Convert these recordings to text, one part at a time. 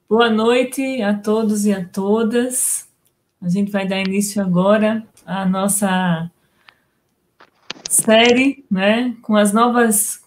Boa noite a todos e a todas. A gente vai dar início agora à nossa série, né, com as novas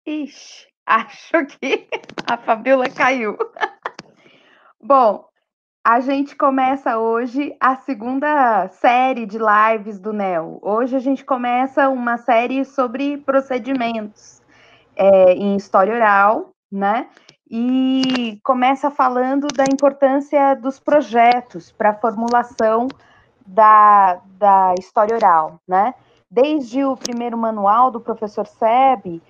Ixi, acho que a Fabiola caiu. Bom, a gente começa hoje a segunda série de lives do NEL. Hoje a gente começa uma série sobre procedimentos em história oral, né? E começa falando da importância dos projetos para a formulação da história oral, né? Desde o primeiro manual do professor Sebe,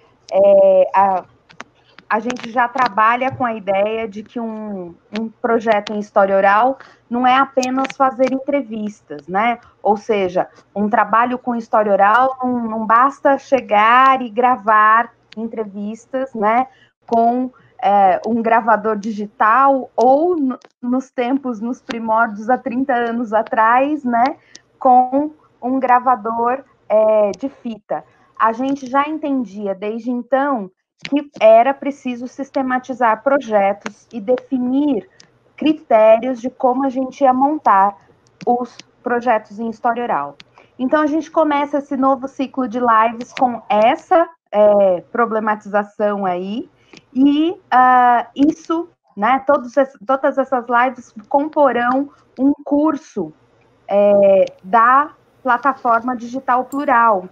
a gente já trabalha com a ideia de que um projeto em história oral não é apenas fazer entrevistas, né? Ou seja, um trabalho com história oral não basta chegar e gravar entrevistas, né? Com um gravador digital ou nos primórdios há 30 anos atrás, né? Com um gravador de fita. A gente já entendia desde então que era preciso sistematizar projetos e definir critérios de como a gente ia montar os projetos em história oral. Então, a gente começa esse novo ciclo de lives com essa problematização aí, e isso, né, todas essas lives comporão um curso da plataforma Digital Plural.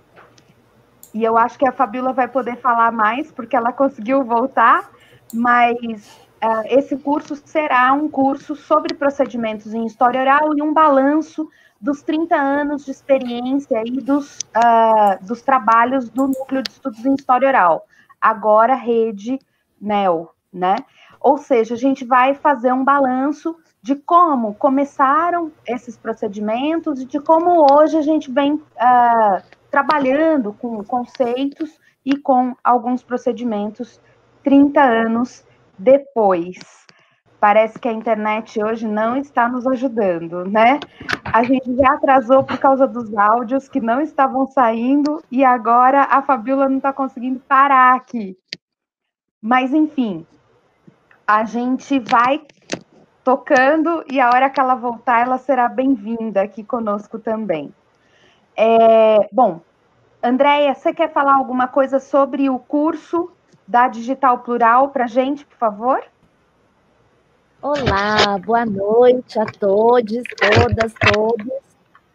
E eu acho que a Fabiola vai poder falar mais, porque ela conseguiu voltar, mas esse curso será um curso sobre procedimentos em história oral e um balanço dos 30 anos de experiência e dos trabalhos do Núcleo de Estudos em História Oral, agora Rede NEL, né? Ou seja, a gente vai fazer um balanço de como começaram esses procedimentos e de como hoje a gente vem trabalhando com conceitos e com alguns procedimentos 30 anos depois. Parece que a internet hoje não está nos ajudando, né? A gente já atrasou por causa dos áudios que não estavam saindo e agora a Fabiola não está conseguindo parar aqui. Mas, enfim, a gente vai tocando e a hora que ela voltar, ela será bem-vinda aqui conosco também. Bom, Andréia, você quer falar alguma coisa sobre o curso da Digital Plural para a gente, por favor? Olá, boa noite a todos, todas, todos.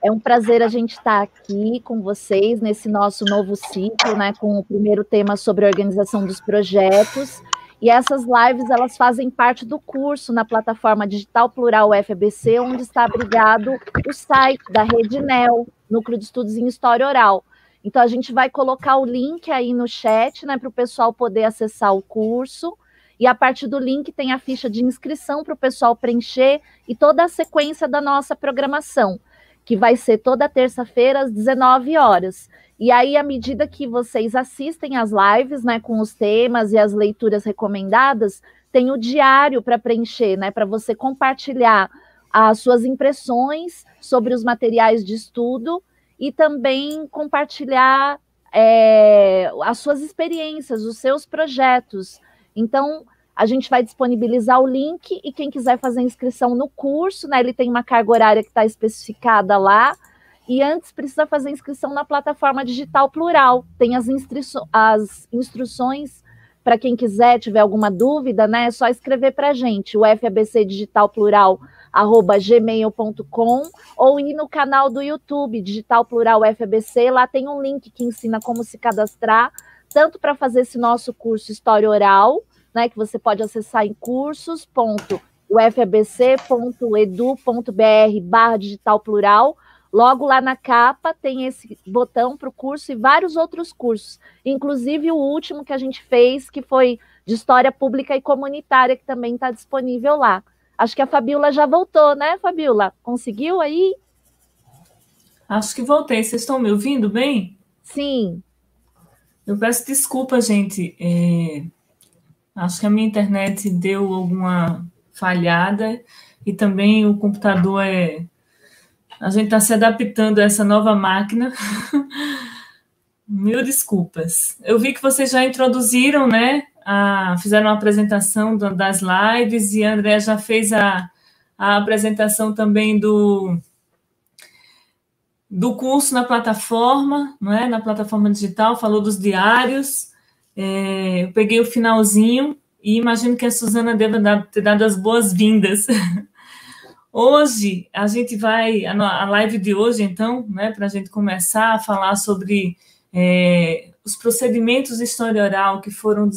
É um prazer a gente estar aqui com vocês nesse nosso novo ciclo, né, com o primeiro tema sobre a organização dos projetos. E essas lives, elas fazem parte do curso na plataforma Digital Plural UFABC, onde está abrigado o site da Rede NEL, Núcleo de Estudos em História Oral. Então, a gente vai colocar o link aí no chat, né, para o pessoal poder acessar o curso. E a partir do link tem a ficha de inscrição para o pessoal preencher e toda a sequência da nossa programação, que vai ser toda terça-feira às 19 horas. E aí, à medida que vocês assistem às lives, né, com os temas e as leituras recomendadas, tem o diário para preencher, né, para você compartilhar as suas impressões sobre os materiais de estudo e também compartilhar as suas experiências, os seus projetos. Então, a gente vai disponibilizar o link e quem quiser fazer inscrição no curso, né, ele tem uma carga horária que está especificada lá, e antes precisa fazer inscrição na plataforma Digital Plural. Tem as instruções para quem quiser, tiver alguma dúvida, né, é só escrever para a gente, o fabcdigitalplural@gmail.com, ou ir no canal do YouTube, Digital Plural UFABC, lá tem um link que ensina como se cadastrar, tanto para fazer esse nosso curso História Oral, né, que você pode acessar em cursos.ufabc.edu.br/digital plural. Logo lá na capa tem esse botão para o curso e vários outros cursos, inclusive o último que a gente fez, que foi de História Pública e Comunitária, que também está disponível lá. Acho que a Fabiola já voltou, né, Fabiola? Conseguiu aí? Acho que voltei. Vocês estão me ouvindo bem? Sim. Eu peço desculpa, gente. Acho que a minha internet deu alguma falhada e também o computador a gente está se adaptando a essa nova máquina. Mil desculpas. Eu vi que vocês já introduziram, né? Fizeram a apresentação das lives e a Andrea já fez a apresentação também do curso na plataforma, não é? Na plataforma digital, falou dos diários. Eu peguei o finalzinho e imagino que a Suzana deva ter dado as boas-vindas. Hoje, a gente vai, a live de hoje, então, né, para a gente começar a falar sobre os procedimentos de história oral que foram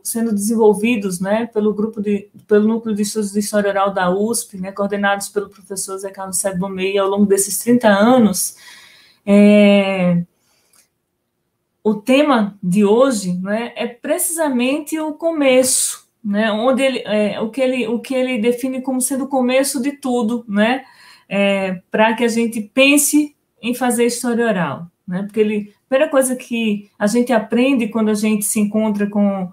sendo desenvolvidos, né, pelo Núcleo de Estudos de História Oral da USP, né, coordenados pelo professor Zé Carlos Sérgio Bomei ao longo desses 30 anos. O tema de hoje, né, é precisamente o começo, né, onde o que ele define como sendo o começo de tudo, né, para que a gente pense em fazer história oral, né, porque a primeira coisa que a gente aprende quando a gente se encontra com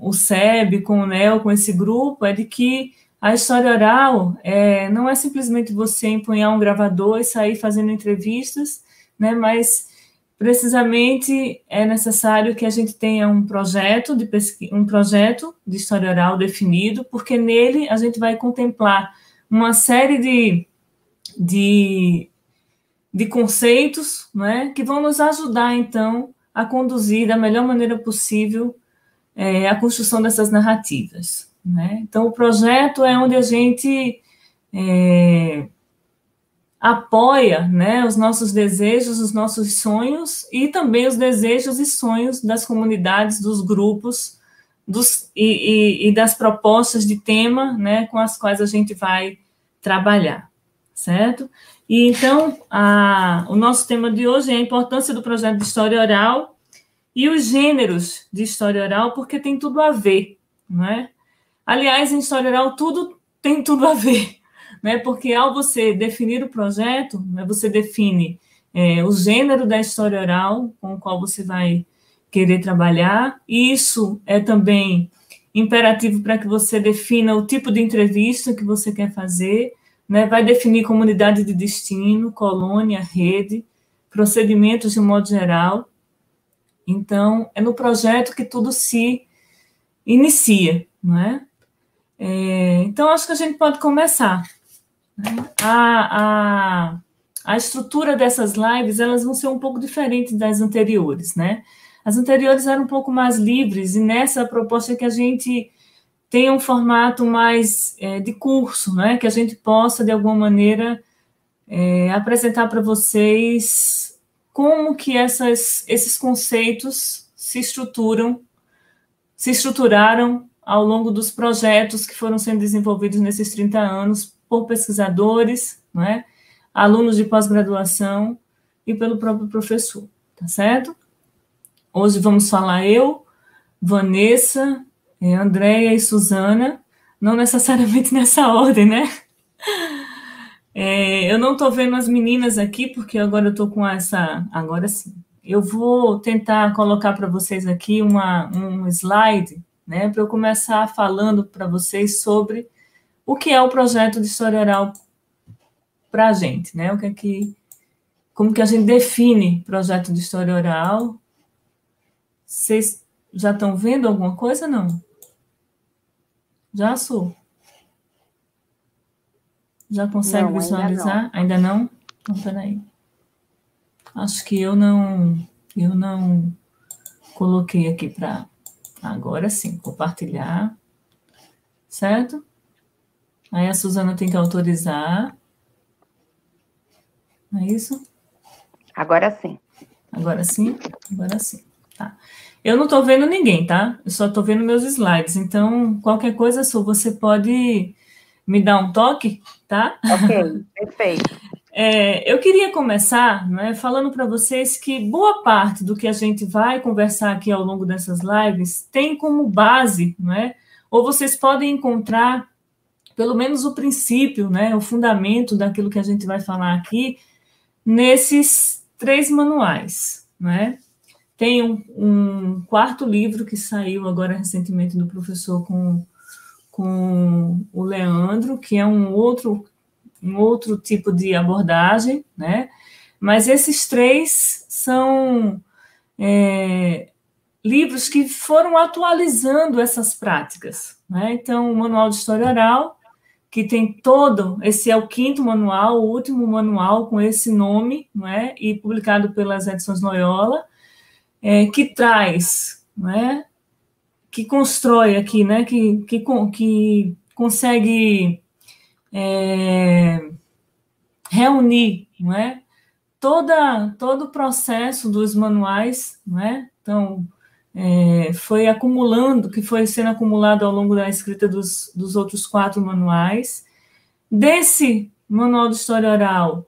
o SEB, com o NEL, com esse grupo, é de que a história oral não é simplesmente você empunhar um gravador e sair fazendo entrevistas, né, mas precisamente é necessário que a gente tenha um projeto de pesquisa, um projeto de história oral definido, porque nele a gente vai contemplar uma série de conceitos, né, que vão nos ajudar, então, a conduzir da melhor maneira possível a construção dessas narrativas, né? Então, o projeto é onde a gente apoia, né, os nossos desejos, os nossos sonhos e também os desejos e sonhos das comunidades, dos grupos e das propostas de tema, né, com as quais a gente vai trabalhar, certo? E então, o nosso tema de hoje é a importância do projeto de história oral e os gêneros de história oral, porque tem tudo a ver, não é? Aliás, em história oral, tudo tem tudo a ver, né? Porque ao você definir o projeto, né, você define o gênero da história oral com o qual você vai querer trabalhar, e isso é também imperativo para que você defina o tipo de entrevista que você quer fazer, né? Vai definir comunidade de destino, colônia, rede, procedimentos de um modo geral. Então, é no projeto que tudo se inicia, não é? Então, acho que a gente pode começar. Né? A estrutura dessas lives, elas vão ser um pouco diferentes das anteriores, né? As anteriores eram um pouco mais livres, e nessa proposta é que a gente tenha um formato mais de curso, né? Que a gente possa, de alguma maneira, apresentar para vocês como que esses conceitos se estruturaram ao longo dos projetos que foram sendo desenvolvidos nesses 30 anos por pesquisadores, não é? Alunos de pós-graduação e pelo próprio professor, tá certo? Hoje vamos falar eu, Vanessa, Andréia e Suzana, não necessariamente nessa ordem, né? Eu não estou vendo as meninas aqui, porque agora eu estou com essa... Agora sim. Eu vou tentar colocar para vocês aqui um slide, né, para eu começar falando para vocês sobre o que é o projeto de história oral para a gente, né? Como que a gente define projeto de história oral. Vocês já estão vendo alguma coisa, não? Já, Su? Já consegue visualizar? Ainda não? Então, peraí. Acho que eu não coloquei aqui para... Agora sim, compartilhar. Certo? Aí a Suzana tem que autorizar. Não é isso? Agora sim. Agora sim? Agora sim. Tá. Eu não estou vendo ninguém, tá? Eu só estou vendo meus slides. Então, qualquer coisa, Su, você pode me dar um toque, tá? Ok, perfeito. Eu queria começar, né, falando para vocês que boa parte do que a gente vai conversar aqui ao longo dessas lives tem como base, né, ou vocês podem encontrar pelo menos o princípio, né, o fundamento daquilo que a gente vai falar aqui nesses 3 manuais, né? tem um quarto livro que saiu agora recentemente do professor com o Leandro, que é um outro tipo de abordagem, né? Mas esses 3 são livros que foram atualizando essas práticas, né? Então, o Manual de História Oral, que tem esse é o 5º manual, o último manual com esse nome, não é? E publicado pelas Edições Loyola, que traz, não é? Que constrói aqui, né? Que consegue reunir, não é? Todo o processo dos manuais, não é? Então, foi sendo acumulado ao longo da escrita dos outros 4 manuais. Desse Manual de História Oral,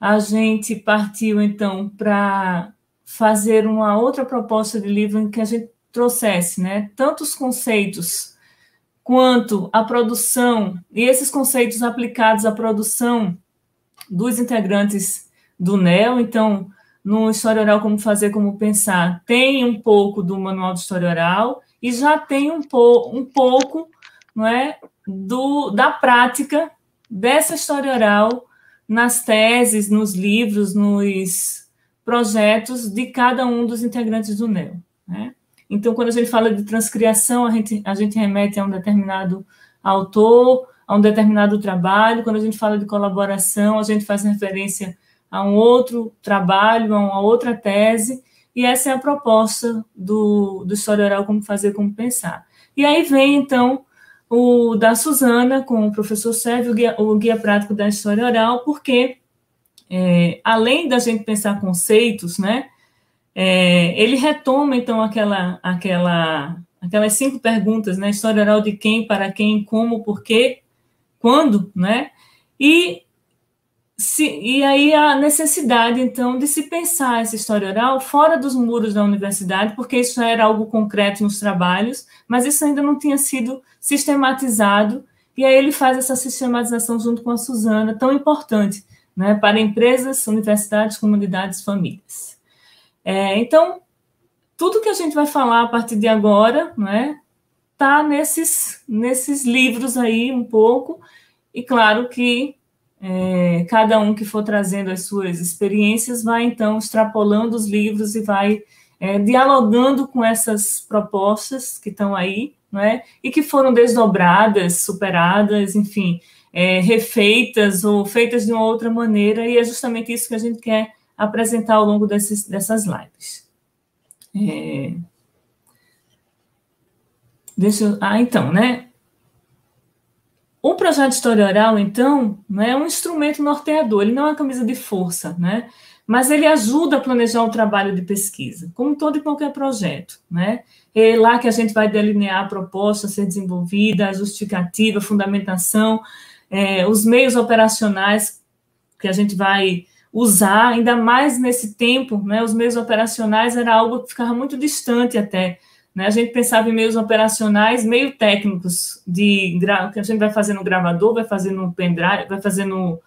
a gente partiu, então, para fazer uma outra proposta de livro em que a gente trouxesse, né, tanto os conceitos quanto a produção, e esses conceitos aplicados à produção dos integrantes do NEL. Então, no História Oral, Como Fazer, Como Pensar, tem um pouco do Manual de História Oral e já tem um pouco, não é, da prática dessa história oral nas teses, nos livros, nos projetos de cada um dos integrantes do NEL, né? Então, quando a gente fala de transcriação, a gente remete a um determinado autor, a um determinado trabalho. Quando a gente fala de colaboração, a gente faz referência a um outro trabalho, a uma outra tese, e essa é a proposta do História Oral, Como Fazer, Como Pensar. E aí vem, então, o da Suzana, com o professor Sérgio, o Guia Prático da História Oral, porque, além da gente pensar conceitos, né, ele retoma, então, aquelas 5 perguntas, né, história oral de quem, para quem, como, por quê, quando, né, e aí a necessidade, então, de se pensar essa história oral fora dos muros da universidade, porque isso era algo concreto nos trabalhos, mas isso ainda não tinha sido sistematizado, e aí ele faz essa sistematização junto com a Suzana, tão importante, né, para empresas, universidades, comunidades, famílias. Então, tudo que a gente vai falar a partir de agora, né, está nesses livros aí um pouco, e claro que cada um que for trazendo as suas experiências vai, então, extrapolando os livros e vai dialogando com essas propostas que estão aí, né, e que foram desdobradas, superadas, enfim, refeitas ou feitas de uma outra maneira, e é justamente isso que a gente quer apresentar ao longo dessas lives. Então, né? O projeto de história oral, então, né, é um instrumento norteador, ele não é uma camisa de força, né? Mas ele ajuda a planejar o trabalho de pesquisa, como todo e qualquer projeto, né? É lá que a gente vai delinear a proposta a ser desenvolvida, a justificativa, a fundamentação, os meios operacionais que a gente vai usar, ainda mais nesse tempo, né? Os meios operacionais era algo que ficava muito distante até, né? A gente pensava em meios operacionais meio técnicos, que a gente vai fazer no gravador, vai fazer no pendrive, vai fazer no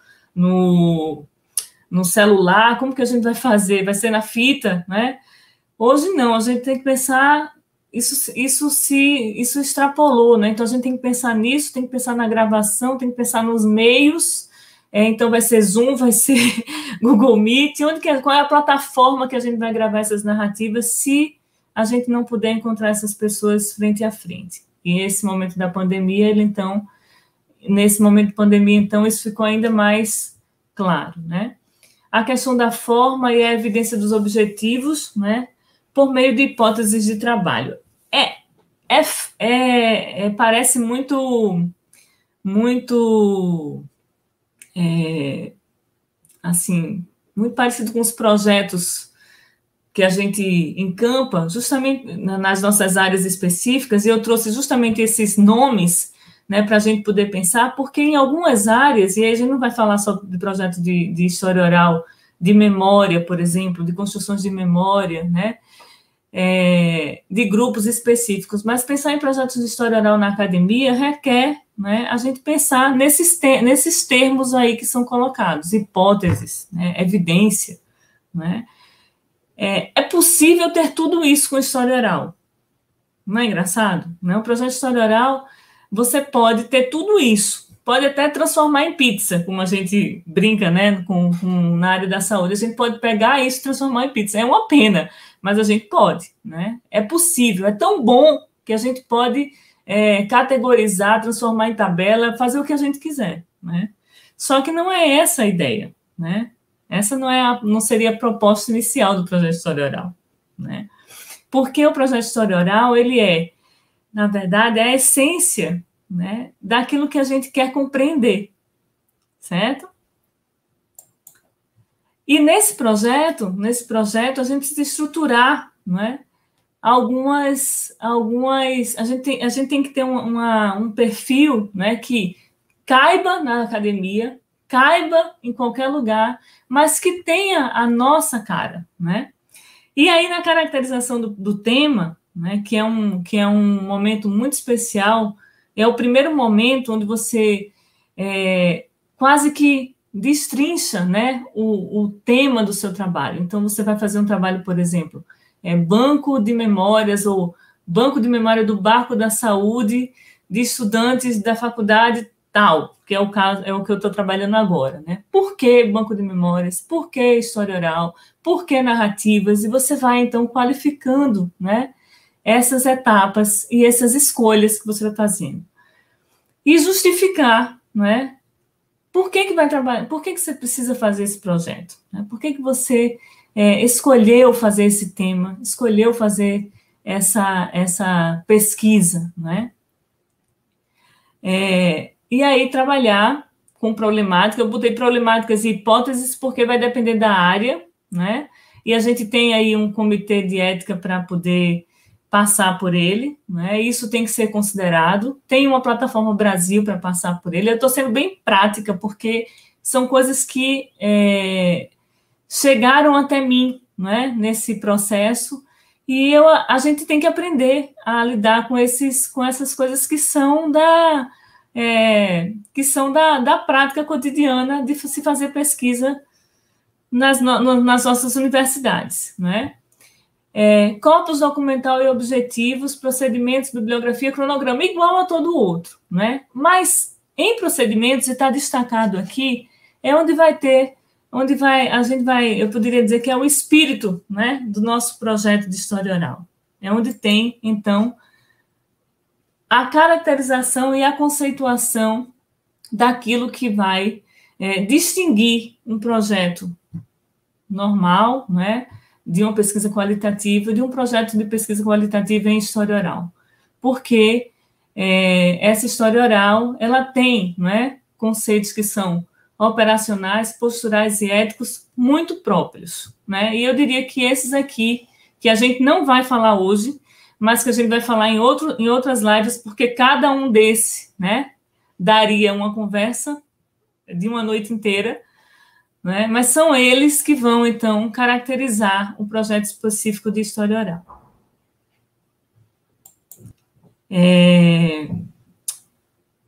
celular, como que a gente vai fazer? Vai ser na fita, né? Hoje não, a gente tem que pensar, isso extrapolou, né? Então a gente tem que pensar nisso, tem que pensar na gravação, tem que pensar nos meios. Então vai ser Zoom, vai ser Google Meet, qual é a plataforma que a gente vai gravar essas narrativas se a gente não puder encontrar essas pessoas frente a frente. E esse momento da pandemia, nesse momento de pandemia, então, isso ficou ainda mais claro, né? A questão da forma e a evidência dos objetivos, né, por meio de hipóteses de trabalho. Parece muito assim, muito parecido com os projetos que a gente encampa, justamente nas nossas áreas específicas, e eu trouxe justamente esses nomes, né, para a gente poder pensar, porque em algumas áreas, e aí a gente não vai falar só de projeto de história oral, de memória, por exemplo, de construções de memória, né, de grupos específicos, mas pensar em projetos de história oral na academia requer, né, a gente pensar nesses termos aí que são colocados, hipóteses, né, evidência, né, É possível ter tudo isso com história oral. Não é engraçado? Né? O projeto de história oral, você pode ter tudo isso. Pode até transformar em pizza, como a gente brinca, né, na área da saúde. A gente pode pegar isso e transformar em pizza. É uma pena, mas a gente pode. Né? É possível. É tão bom que a gente pode categorizar, transformar em tabela, fazer o que a gente quiser. Né? Só que não é essa a ideia. Né? Essa não seria a proposta inicial do projeto de história oral. Né? Porque o projeto de história oral, ele na verdade, a essência, né, daquilo que a gente quer compreender, certo? E nesse projeto a gente precisa estruturar, né, a gente tem que ter um perfil, né, que caiba na academia, caiba em qualquer lugar, mas que tenha a nossa cara, né? E aí, na caracterização do tema, né, que é um momento muito especial, é o primeiro momento onde você quase que destrincha, né, o tema do seu trabalho. Então, você vai fazer um trabalho, por exemplo, banco de memórias ou banco de memória do Barco da Saúde de estudantes da faculdade tal, que é o caso, é o que eu estou trabalhando agora, né? Por que banco de memórias? Por que história oral? Por que narrativas? E você vai, então, qualificando, né, essas etapas e essas escolhas que você vai fazendo. E justificar, né, por que vai trabalhar, por que você precisa fazer esse projeto? Né? Por que você escolheu fazer esse tema, escolheu fazer essa pesquisa, né? E aí trabalhar com problemática, eu botei problemáticas e hipóteses porque vai depender da área, né? E a gente tem aí um comitê de ética para poder passar por ele, né? Isso tem que ser considerado. Tem uma plataforma Brasil para passar por ele. Eu estou sendo bem prática porque são coisas que chegaram até mim, né? Nesse processo. E a gente tem que aprender a lidar com essas coisas que são da prática cotidiana de se fazer pesquisa nas nossas universidades, né? Corpus documental e objetivos, procedimentos, bibliografia, cronograma, igual a todo outro, né? Mas em procedimentos, e está destacado aqui, eu poderia dizer que é o espírito, né, do nosso projeto de história oral. É onde tem, então, a caracterização e a conceituação daquilo que vai distinguir um projeto normal, né, de uma pesquisa qualitativa, de um projeto de pesquisa qualitativa em história oral. Porque essa história oral, ela tem, né, conceitos que são operacionais, posturais e éticos muito próprios, né? E eu diria que esses aqui, que a gente não vai falar hoje, mas que a gente vai falar em outras lives, porque cada um desse, né, daria uma conversa de uma noite inteira, né? Mas são eles que vão, então, caracterizar o projeto específico de história oral.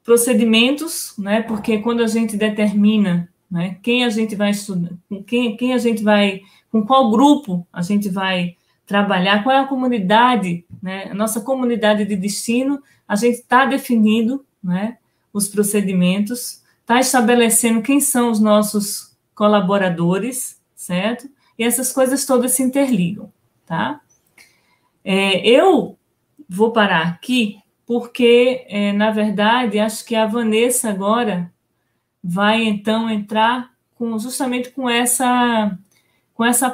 Procedimentos, né? Porque quando a gente determina, né, quem a gente vai estudar, quem a gente vai, com qual grupo a gente vai trabalhar, qual é a comunidade, né, a nossa comunidade de destino, a gente está definindo, né, os procedimentos, está estabelecendo quem são os nossos colaboradores, certo? E essas coisas todas se interligam, tá? Eu vou parar aqui, porque, na verdade, acho que a Vanessa agora vai, então, entrar justamente com essa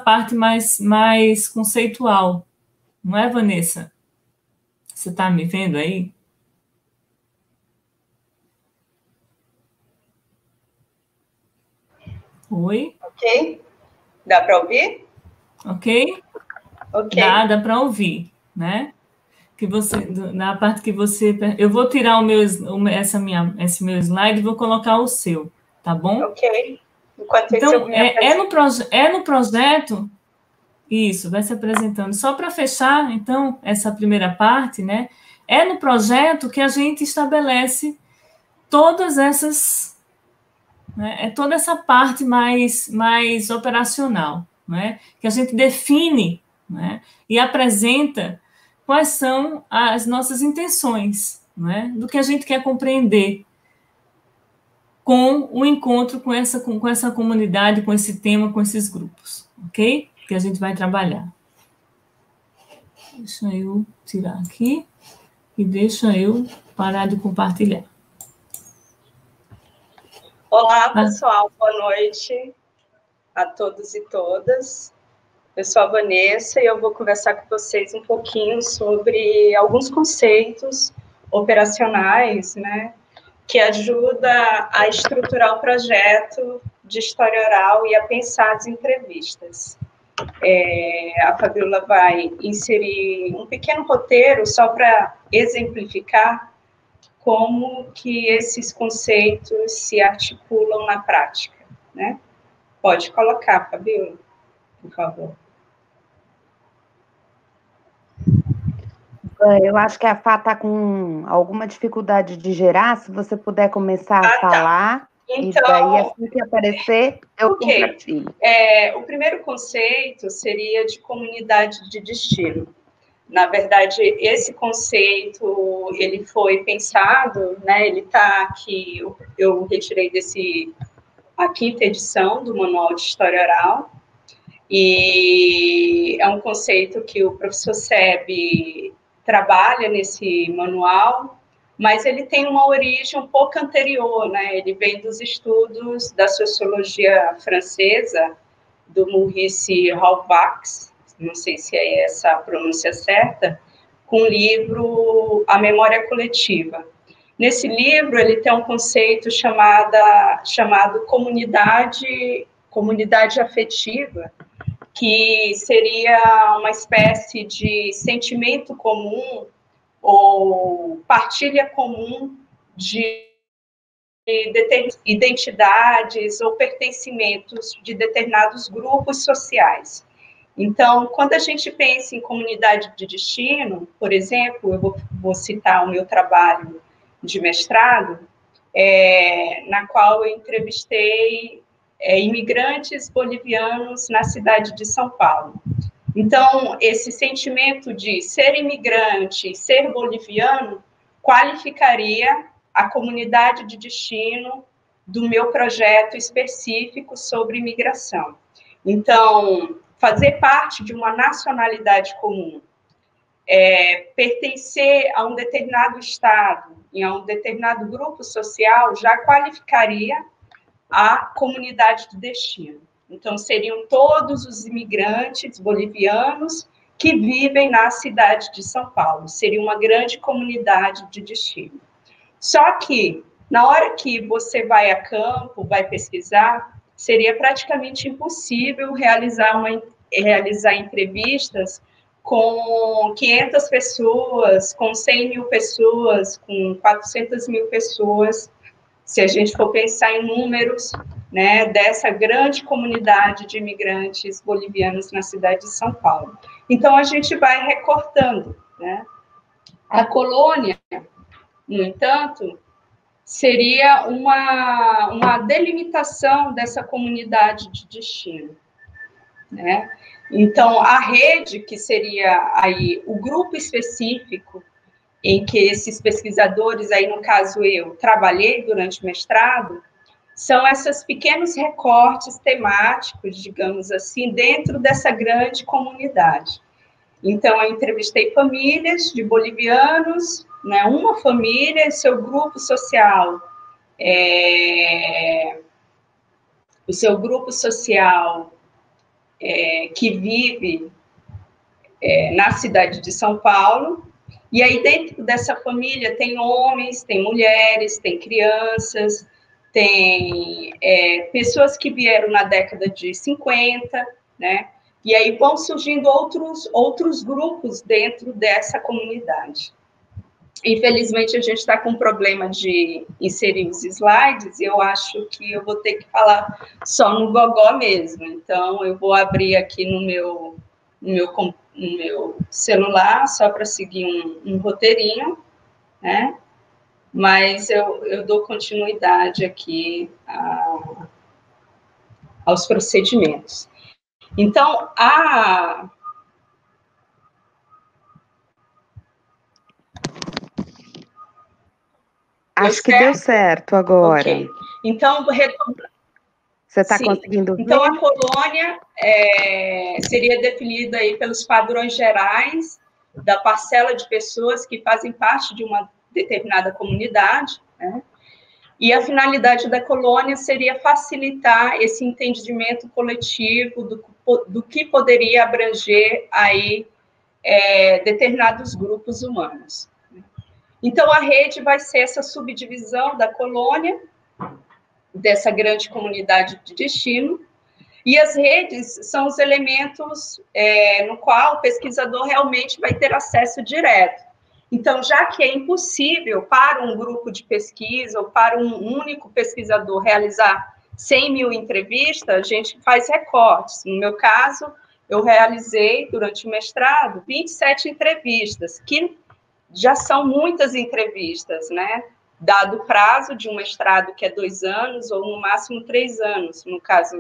parte mais conceitual. Não é, Vanessa? Você está me vendo aí? Oi? Ok. Dá para ouvir? Ok? Ok. Dá para ouvir, né? Na parte que você... Eu vou tirar esse meu slide e vou colocar o seu, tá bom? Ok. Enquanto então, no projeto... Isso, vai se apresentando. Só para fechar, então, essa primeira parte, né? É no projeto que a gente estabelece todas essas... Né, toda essa parte mais operacional, né? Que a gente define, né? E apresenta quais são as nossas intenções, né? Do que a gente quer compreender com o encontro com essa comunidade, com esse tema, com esses grupos, ok? Que a gente vai trabalhar. Deixa eu tirar aqui e deixa eu parar de compartilhar. Olá, pessoal, boa noite a todos e todas. Eu sou a Vanessa e eu vou conversar com vocês um pouquinho sobre alguns conceitos operacionais, né, que ajuda a estruturar o projeto de história oral e a pensar as entrevistas. A Fabiola vai inserir um pequeno roteiro só para exemplificar como que esses conceitos se articulam na prática, né? Pode colocar, Fabiola, por favor. Eu acho que a Fá está com alguma dificuldade de gerar. Se você puder começar a falar, então, e daí assim que aparecer, eu compartilho. O primeiro conceito seria de comunidade de destino. Na verdade, esse conceito, ele foi pensado, né, ele está aqui, eu retirei a quinta edição do Manual de História Oral, e é um conceito que o professor Sebe trabalha nesse manual, mas ele tem uma origem um pouco anterior, né, ele vem dos estudos da sociologia francesa, do Maurice Halbwachs, não sei se é essa a pronúncia certa, com o livro A Memória Coletiva. Nesse livro, ele tem um conceito chamado comunidade afetiva, que seria uma espécie de sentimento comum ou partilha comum de identidades ou pertencimentos de determinados grupos sociais. Então, quando a gente pensa em comunidade de destino, por exemplo, eu vou citar o meu trabalho de mestrado, na qual eu entrevistei imigrantes bolivianos na cidade de São Paulo. Então, esse sentimento de ser imigrante, ser boliviano, qualificaria a comunidade de destino do meu projeto específico sobre imigração. Então, fazer parte de uma nacionalidade comum, pertencer a um determinado estado, e a um determinado grupo social, já qualificaria a comunidade de destino. Então, seriam todos os imigrantes bolivianos que vivem na cidade de São Paulo. Seria uma grande comunidade de destino. Só que, na hora que você vai a campo, vai pesquisar, seria praticamente impossível realizar entrevistas com 500 pessoas, com 100 mil pessoas, com 400 mil pessoas, se a gente for pensar em números, né, dessa grande comunidade de imigrantes bolivianos na cidade de São Paulo. Então, a gente vai recortando, né? A colônia, no entanto, seria uma delimitação dessa comunidade de destino, né? Então, a rede, que seria aí o grupo específico em que esses pesquisadores, aí no caso eu, trabalhei durante o mestrado, são esses pequenos recortes temáticos, digamos assim, dentro dessa grande comunidade. Então, eu entrevistei famílias de bolivianos, né, uma família, seu grupo social, o seu grupo social que vive na cidade de São Paulo, e aí dentro dessa família tem homens, tem mulheres, tem crianças, tem pessoas que vieram na década de 50, né? E aí vão surgindo outros grupos dentro dessa comunidade. Infelizmente, a gente está com um problema de inserir os slides, e eu acho que eu vou ter que falar só no gogó mesmo. Então, eu vou abrir aqui no meu celular, só para seguir um roteirinho, né? Mas eu dou continuidade aqui aos procedimentos. Então, Acho que deu certo agora. Okay. Então, você está conseguindo ver? Então, a colônia seria definida aí pelos padrões gerais da parcela de pessoas que fazem parte de uma determinada comunidade, né? E a finalidade da colônia seria facilitar esse entendimento coletivo do que poderia abranger aí determinados grupos humanos. Então, a rede vai ser essa subdivisão da colônia, dessa grande comunidade de destino, e as redes são os elementos no qual o pesquisador realmente vai ter acesso direto. Então, já que é impossível para um grupo de pesquisa ou para um único pesquisador realizar 100 mil entrevistas, a gente faz recortes. No meu caso, eu realizei, durante o mestrado, 27 entrevistas, que já são muitas entrevistas, né? Dado o prazo de um mestrado, que é 2 anos, ou no máximo 3 anos, no caso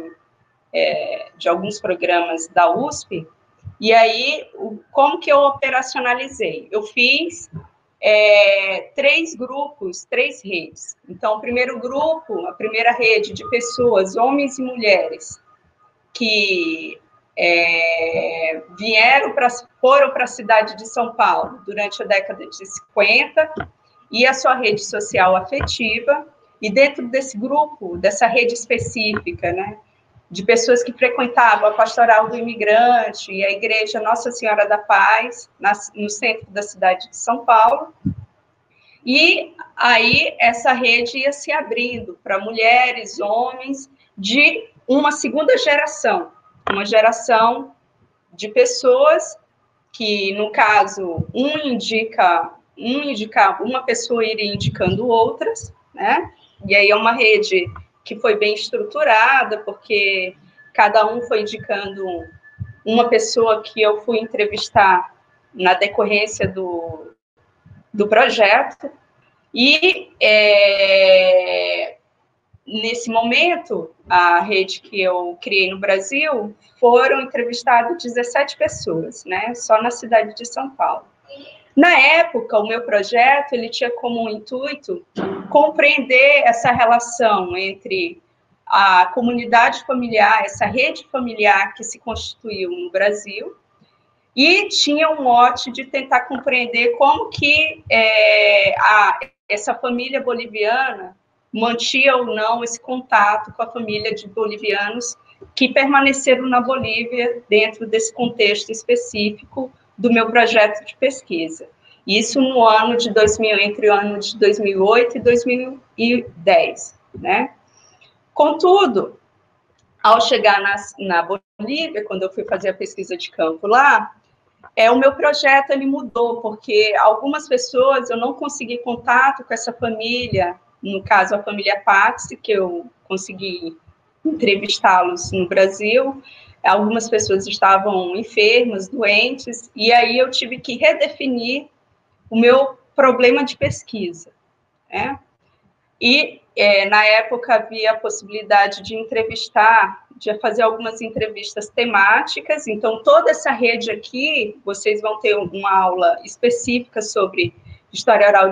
de alguns programas da USP. E aí, como que eu operacionalizei? Eu fiz 3 grupos, 3 redes. Então, o primeiro grupo, a primeira rede de pessoas, homens e mulheres, que foram para a cidade de São Paulo durante a década de 50, e a sua rede social afetiva, e dentro desse grupo, dessa rede específica, né, de pessoas que frequentavam a Pastoral do Imigrante e a Igreja Nossa Senhora da Paz, no centro da cidade de São Paulo. E aí essa rede ia se abrindo para mulheres, homens, de uma segunda geração, uma geração de pessoas que, no caso, uma pessoa iria indicando outras, né? E aí é uma rede que foi bem estruturada, porque cada um foi indicando uma pessoa que eu fui entrevistar na decorrência do projeto. E, nesse momento, a rede que eu criei no Brasil, foram entrevistadas 17 pessoas, né? Só na cidade de São Paulo. Na época, o meu projeto, ele tinha como intuito compreender essa relação entre a comunidade familiar, essa rede familiar que se constituiu no Brasil, e tinha um mote de tentar compreender como que essa família boliviana mantinha ou não esse contato com a família de bolivianos que permaneceram na Bolívia dentro desse contexto específico do meu projeto de pesquisa. Isso no ano de 2000, entre o ano de 2008 e 2010, né? Contudo, ao chegar na Bolívia, quando eu fui fazer a pesquisa de campo lá, o meu projeto ele mudou, porque algumas pessoas eu não consegui contato com essa família, no caso a família Patsy, que eu consegui entrevistá-los no Brasil. Algumas pessoas estavam enfermas, doentes, e aí eu tive que redefinir o meu problema de pesquisa, né? E, na época, havia a possibilidade de fazer algumas entrevistas temáticas. Então, toda essa rede aqui, vocês vão ter uma aula específica sobre história oral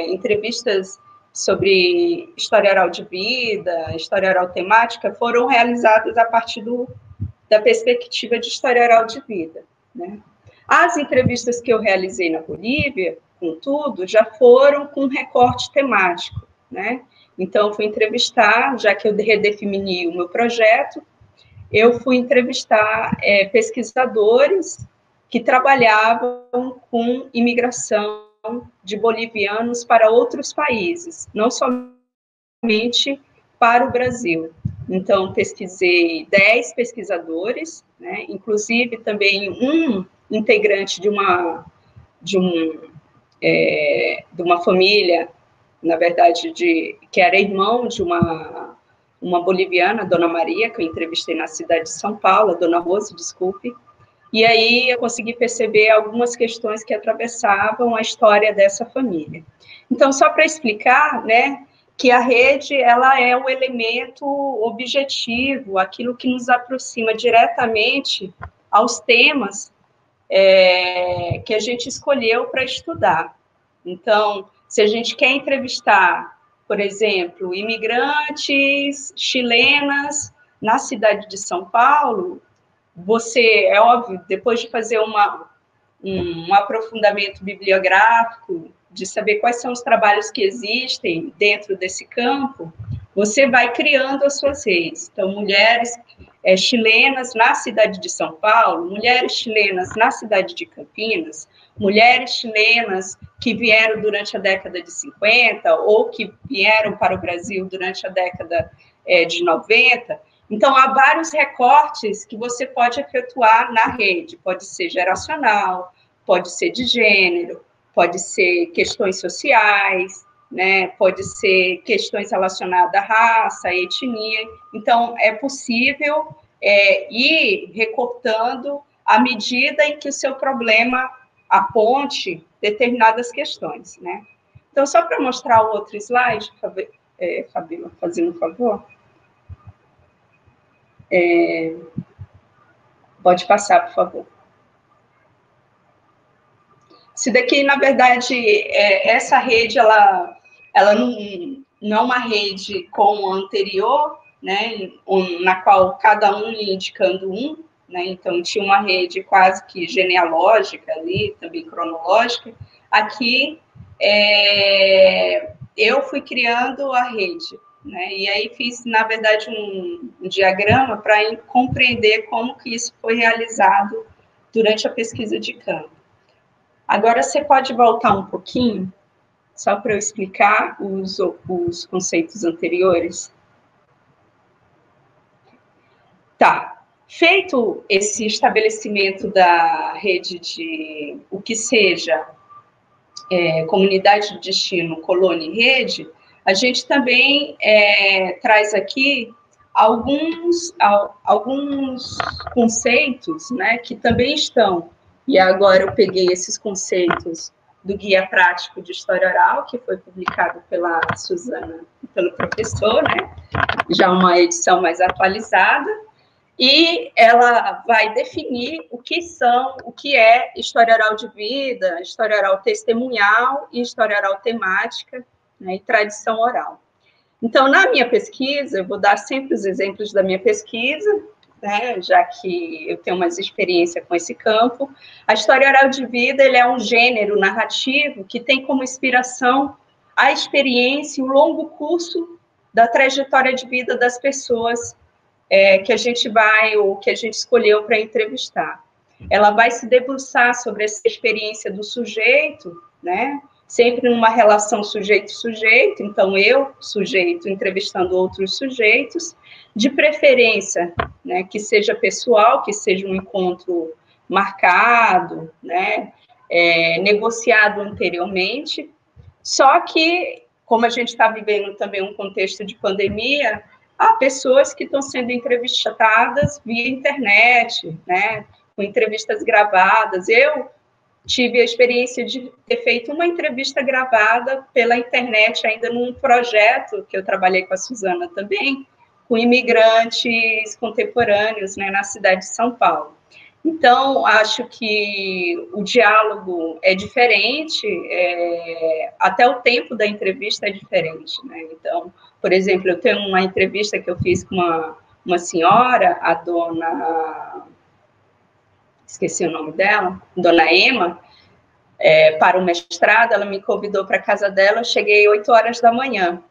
entrevistas sobre história oral de vida, história oral temática, foram realizadas a partir da perspectiva de história oral de vida, né? As entrevistas que eu realizei na Bolívia, contudo, já foram com recorte temático, né? Então, fui entrevistar, já que eu redefini o meu projeto, eu fui entrevistar pesquisadores que trabalhavam com imigração de bolivianos para outros países, não somente para o Brasil. Então, pesquisei 10 pesquisadores, né? Inclusive também um integrante de uma família, na verdade, que era irmão de uma boliviana, Dona Maria, que eu entrevistei na cidade de São Paulo, Dona Rose, desculpe. E aí eu consegui perceber algumas questões que atravessavam a história dessa família. Então, só para explicar, né, que a rede ela é o elemento objetivo, aquilo que nos aproxima diretamente aos temas que a gente escolheu para estudar. Então, se a gente quer entrevistar, por exemplo, imigrantes chilenas na cidade de São Paulo, você, é óbvio, depois de fazer um aprofundamento bibliográfico, de saber quais são os trabalhos que existem dentro desse campo, você vai criando as suas redes. Então, mulheres chilenas na cidade de São Paulo, mulheres chilenas na cidade de Campinas, mulheres chilenas que vieram durante a década de 50 ou que vieram para o Brasil durante a década de 90. Então, há vários recortes que você pode efetuar na rede. Pode ser geracional, pode ser de gênero, pode ser questões sociais, né? Pode ser questões relacionadas à raça, etnia. Então, é possível ir recortando à medida em que o seu problema aponte determinadas questões, né? Então, só para mostrar o outro slide, Fabíola, fazendo um favor. Pode passar, por favor. Isso daqui, na verdade, essa rede, ela não é uma rede como a anterior, né, na qual cada um ia indicando um, né, então tinha uma rede quase que genealógica ali, também cronológica. Aqui, eu fui criando a rede, né, e aí fiz, na verdade, um diagrama para compreender como que isso foi realizado durante a pesquisa de campo. Agora, você pode voltar um pouquinho, só para eu explicar os conceitos anteriores? Tá. Feito esse estabelecimento da rede de o que seja comunidade de destino, colônia e rede, a gente também traz aqui alguns conceitos, né, que também estão. E agora eu peguei esses conceitos do Guia Prático de História Oral, que foi publicado pela Suzana e pelo professor, né? Já uma edição mais atualizada, e ela vai definir o que é história oral de vida, história oral testemunhal e história oral temática, né, e tradição oral. Então, na minha pesquisa, eu vou dar sempre os exemplos da minha pesquisa, né, já que eu tenho mais experiência com esse campo. A história oral de vida ele é um gênero narrativo que tem como inspiração a experiência e o longo curso da trajetória de vida das pessoas que a gente escolheu para entrevistar. Ela vai se debruçar sobre essa experiência do sujeito, né, sempre numa relação sujeito-sujeito, então eu, sujeito, entrevistando outros sujeitos, de preferência, né, que seja pessoal, que seja um encontro marcado, né, negociado anteriormente, só que, como a gente está vivendo também um contexto de pandemia, há pessoas que estão sendo entrevistadas via internet, né, com entrevistas gravadas. Eu tive a experiência de ter feito uma entrevista gravada pela internet, ainda num projeto que eu trabalhei com a Suzana também, com imigrantes contemporâneos, né, na cidade de São Paulo. Então, acho que o diálogo é diferente, até o tempo da entrevista é diferente, né? Então, por exemplo, eu tenho uma entrevista que eu fiz com uma senhora, a dona... esqueci o nome dela, dona Emma, para o mestrado, ela me convidou para a casa dela, eu cheguei 8 horas da manhã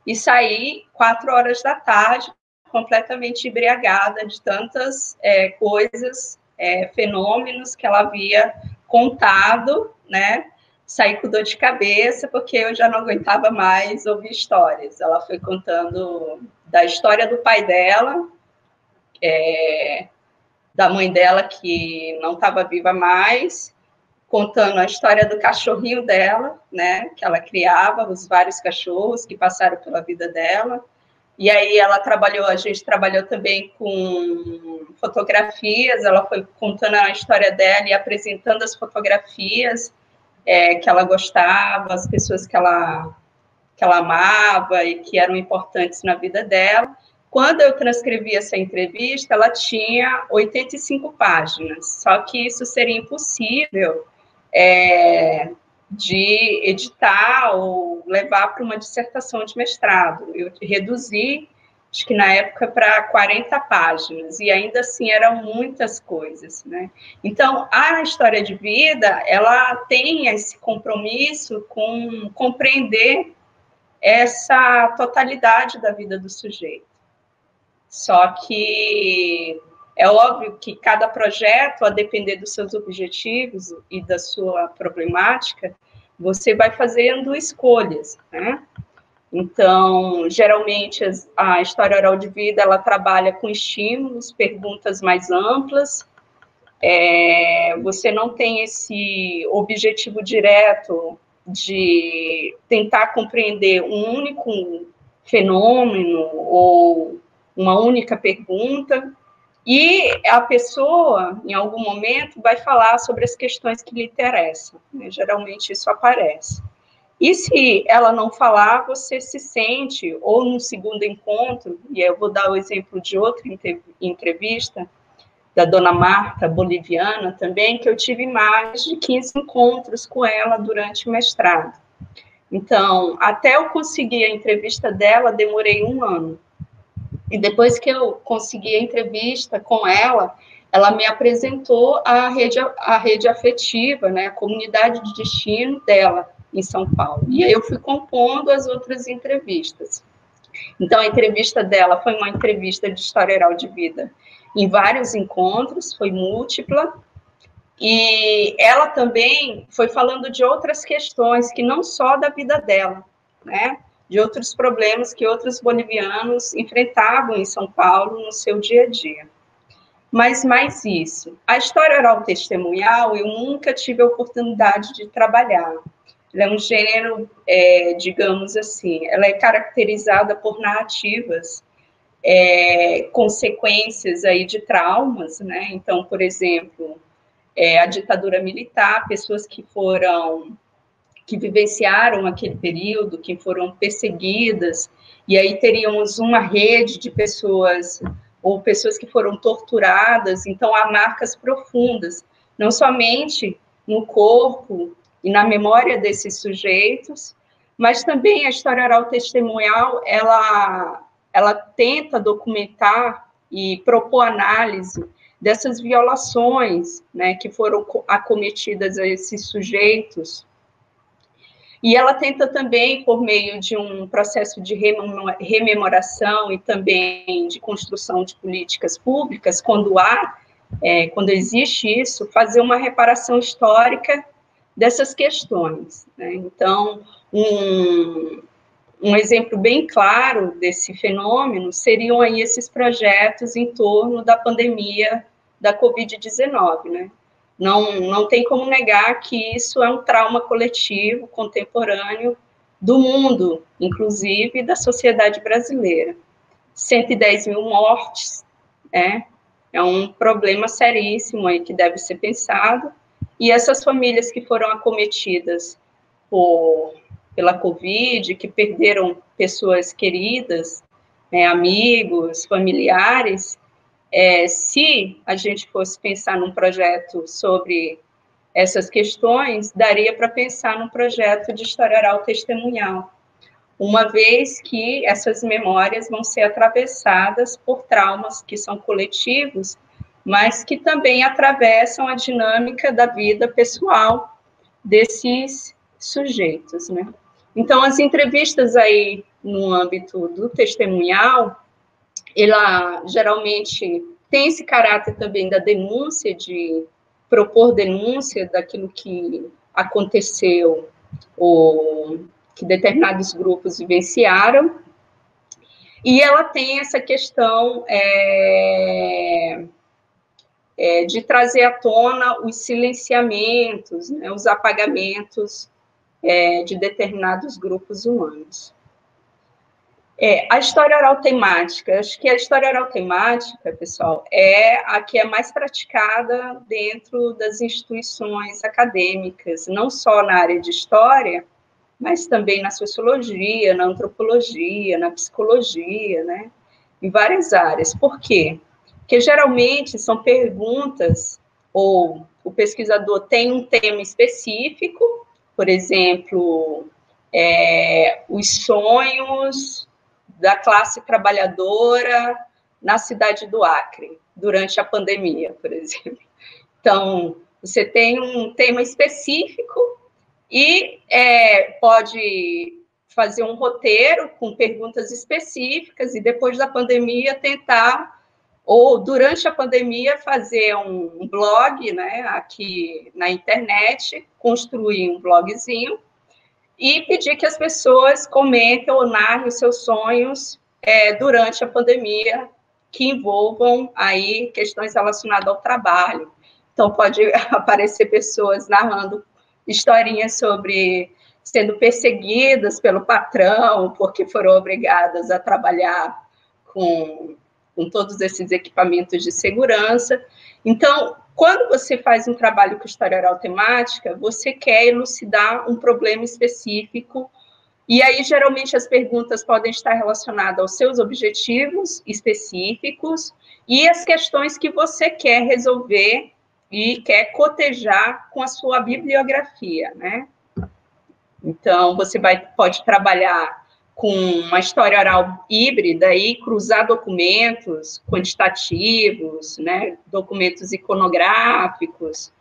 e saí 4 horas da tarde, completamente embriagada de tantas coisas, fenômenos que ela havia contado, né? Saí com dor de cabeça, porque eu já não aguentava mais ouvir histórias. Ela foi contando da história do pai dela, da mãe dela, que não estava viva mais, contando a história do cachorrinho dela, né, que ela criava, os vários cachorros que passaram pela vida dela. E aí a gente trabalhou também com fotografias, ela foi contando a história dela e apresentando as fotografias que ela gostava, as pessoas que ela que ela amava e que eram importantes na vida dela. Quando eu transcrevi essa entrevista, ela tinha 85 páginas, só que isso seria impossível de editar ou levar para uma dissertação de mestrado. Eu reduzi, acho que na época, para 40 páginas, e ainda assim eram muitas coisas, né? Então, a história de vida, ela tem esse compromisso com compreender essa totalidade da vida do sujeito. Só que é óbvio que cada projeto, a depender dos seus objetivos e da sua problemática, você vai fazendo escolhas, né? Então, geralmente, a história oral de vida, ela trabalha com estímulos, perguntas mais amplas. Você não tem esse objetivo direto de tentar compreender um único fenômeno ou uma única pergunta, e a pessoa, em algum momento, vai falar sobre as questões que lhe interessam, né? Geralmente isso aparece. E se ela não falar, você se sente, ou no segundo encontro, e eu vou dar o exemplo de outra entrevista, da dona Marta, boliviana também, que eu tive mais de 15 encontros com ela durante o mestrado. Então, até eu conseguir a entrevista dela, demorei 1 ano. E depois que eu consegui a entrevista com ela, ela me apresentou a rede afetiva, né, a comunidade de destino dela em São Paulo. E aí eu fui compondo as outras entrevistas. Então, a entrevista dela foi uma entrevista de história oral de vida em vários encontros, foi múltipla, e ela também foi falando de outras questões, que não só da vida dela, né, de outros problemas que outros bolivianos enfrentavam em São Paulo no seu dia a dia. Mas mais isso, a história oral testemunhal eu nunca tive a oportunidade de trabalhar. Ela é um gênero, digamos assim, ela é caracterizada por narrativas, consequências aí de traumas, né? Então, por exemplo, a ditadura militar, pessoas que vivenciaram aquele período, que foram perseguidas, e aí teríamos uma rede de pessoas, ou pessoas que foram torturadas, então há marcas profundas, não somente no corpo e na memória desses sujeitos, mas também a história oral testemunhal, ela tenta documentar e propor análise dessas violações, né, que foram acometidas a esses sujeitos. E ela tenta também, por meio de um processo de rememoração e também de construção de políticas públicas, quando existe isso, fazer uma reparação histórica dessas questões, né? Então, um exemplo bem claro desse fenômeno seriam aí esses projetos em torno da pandemia da Covid-19, né? Não tem como negar que isso é um trauma coletivo, contemporâneo, do mundo, inclusive da sociedade brasileira. 110 mil mortes, é um problema seríssimo aí que deve ser pensado, e essas famílias que foram acometidas pela Covid, que perderam pessoas queridas, amigos, familiares, se a gente fosse pensar num projeto sobre essas questões, daria para pensar num projeto de história oral testemunhal, uma vez que essas memórias vão ser atravessadas por traumas que são coletivos, mas que também atravessam a dinâmica da vida pessoal desses sujeitos, né? Então, as entrevistas aí no âmbito do testemunhal, ela geralmente tem esse caráter também da denúncia, de propor denúncia daquilo que aconteceu ou que determinados grupos vivenciaram, e ela tem essa questão de trazer à tona os silenciamentos, né, os apagamentos de determinados grupos humanos. A história oral temática, acho que a história oral temática, pessoal, é a que é mais praticada dentro das instituições acadêmicas, não só na área de história, mas também na sociologia, na antropologia, na psicologia, né? Em várias áreas. Por quê? Porque geralmente são perguntas, ou o pesquisador tem um tema específico, por exemplo, os sonhos da classe trabalhadora na cidade do Acre, durante a pandemia, por exemplo. Então, você tem um tema específico e pode fazer um roteiro com perguntas específicas e depois da pandemia tentar, ou durante a pandemia, fazer um blog, né, aqui na internet, construir um blogzinho e pedir que as pessoas comentem ou narrem os seus sonhos durante a pandemia, que envolvam aí questões relacionadas ao trabalho. Então, pode aparecer pessoas narrando historinhas sobre sendo perseguidas pelo patrão, porque foram obrigadas a trabalhar com todos esses equipamentos de segurança. Então, quando você faz um trabalho com história oral temática, você quer elucidar um problema específico, e aí, geralmente, as perguntas podem estar relacionadas aos seus objetivos específicos e as questões que você quer resolver e quer cotejar com a sua bibliografia, né? Então, você pode trabalhar com uma história oral híbrida e cruzar documentos quantitativos, né, documentos iconográficos.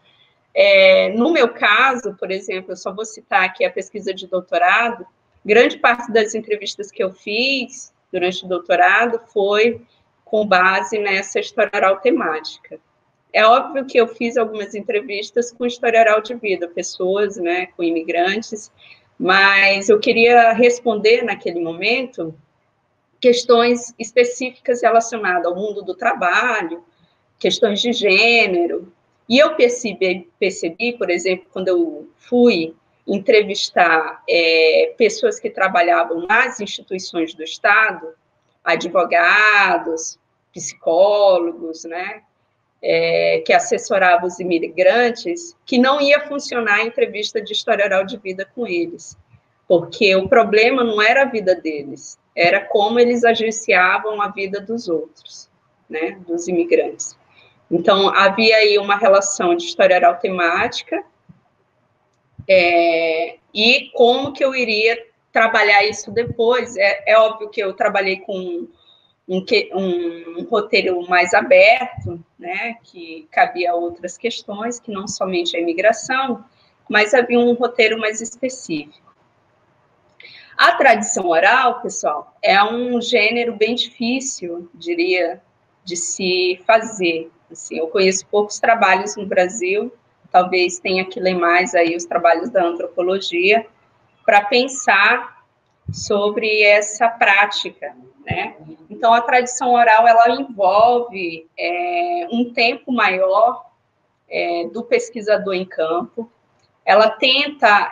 No meu caso, por exemplo, eu só vou citar aqui a pesquisa de doutorado, grande parte das entrevistas que eu fiz durante o doutorado foi com base nessa história oral temática. É óbvio que eu fiz algumas entrevistas com história oral de vida, pessoas, né, com imigrantes, mas eu queria responder naquele momento questões específicas relacionadas ao mundo do trabalho, questões de gênero. E eu percebi, por exemplo, quando eu fui entrevistar pessoas que trabalhavam nas instituições do Estado, advogados, psicólogos, né, que assessoravam os imigrantes, que não ia funcionar a entrevista de história oral de vida com eles, porque o problema não era a vida deles, era como eles agenciavam a vida dos outros, né, dos imigrantes. Então, havia aí uma relação de história oral temática e como que eu iria trabalhar isso depois. É óbvio que eu trabalhei com um roteiro mais aberto, né, que cabia a outras questões, que não somente a imigração, mas havia um roteiro mais específico. A tradição oral, pessoal, é um gênero bem difícil, diria, de se fazer. Assim, eu conheço poucos trabalhos no Brasil, talvez tenha que ler mais aí os trabalhos da antropologia, para pensar sobre essa prática, né? Então, a tradição oral, ela envolve um tempo maior do pesquisador em campo, ela tenta